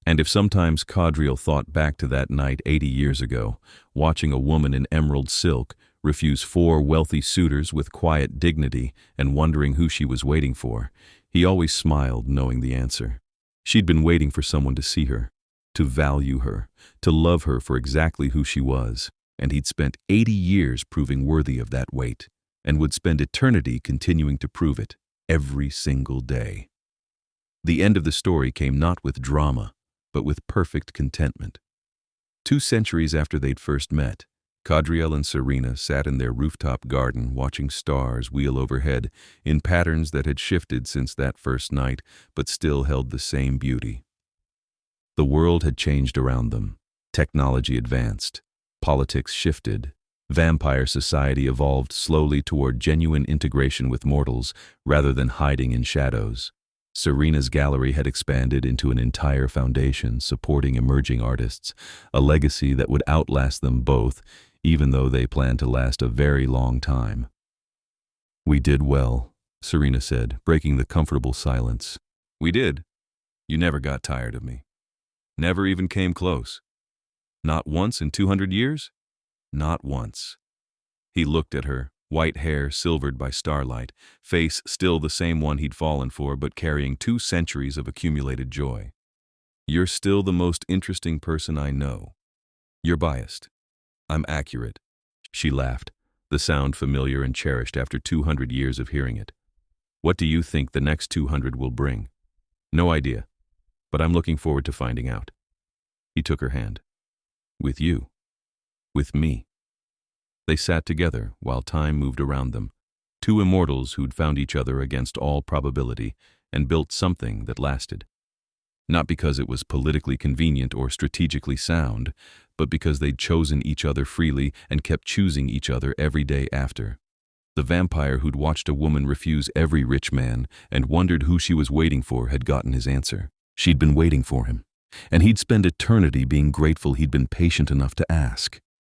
And if sometimes Qadriel thought back to that night 80 years ago, watching a woman in emerald silk refuse 4 wealthy suitors with quiet dignity and wondering who she was waiting for, he always smiled knowing the answer. She'd been waiting for someone to see her, to value her, to love her for exactly who she was, and he'd spent 80 years proving worthy of that wait, and would spend eternity continuing to prove it, every single day. The end of the story came not with drama, but with perfect contentment. 2 centuries after they'd first met, Qadriel and Serena sat in their rooftop garden watching stars wheel overhead in patterns that had shifted since that first night, but still held the same beauty. The world had changed around them. Technology advanced. Politics shifted. Vampire society evolved slowly toward genuine integration with mortals rather than hiding in shadows. Serena's gallery had expanded into an entire foundation supporting emerging artists, a legacy that would outlast them both, even though they planned to last a very long time. "We did well," Serena said, breaking the comfortable silence. "We did. You never got tired of me." Never even came close. Not once in 200 years? Not once. He looked at her, white hair silvered by starlight, face still the same one he'd fallen for, but carrying 2 centuries of accumulated joy. You're still the most interesting person I know. You're biased. I'm accurate. She laughed, the sound familiar and cherished after 200 years of hearing it. What do you think the next 200 will bring? No idea, but I'm looking forward to finding out. He took her hand. With you. With me. They sat together while time moved around them, 2 immortals who'd found each other against all probability and built something that lasted. Not because it was politically convenient or strategically sound, but because they'd chosen each other freely and kept choosing each other every day after. The vampire who'd watched a woman refuse every rich man and wondered who she was waiting for had gotten his answer. She'd been waiting for him, and he'd spend eternity being grateful he'd been patient enough to ask.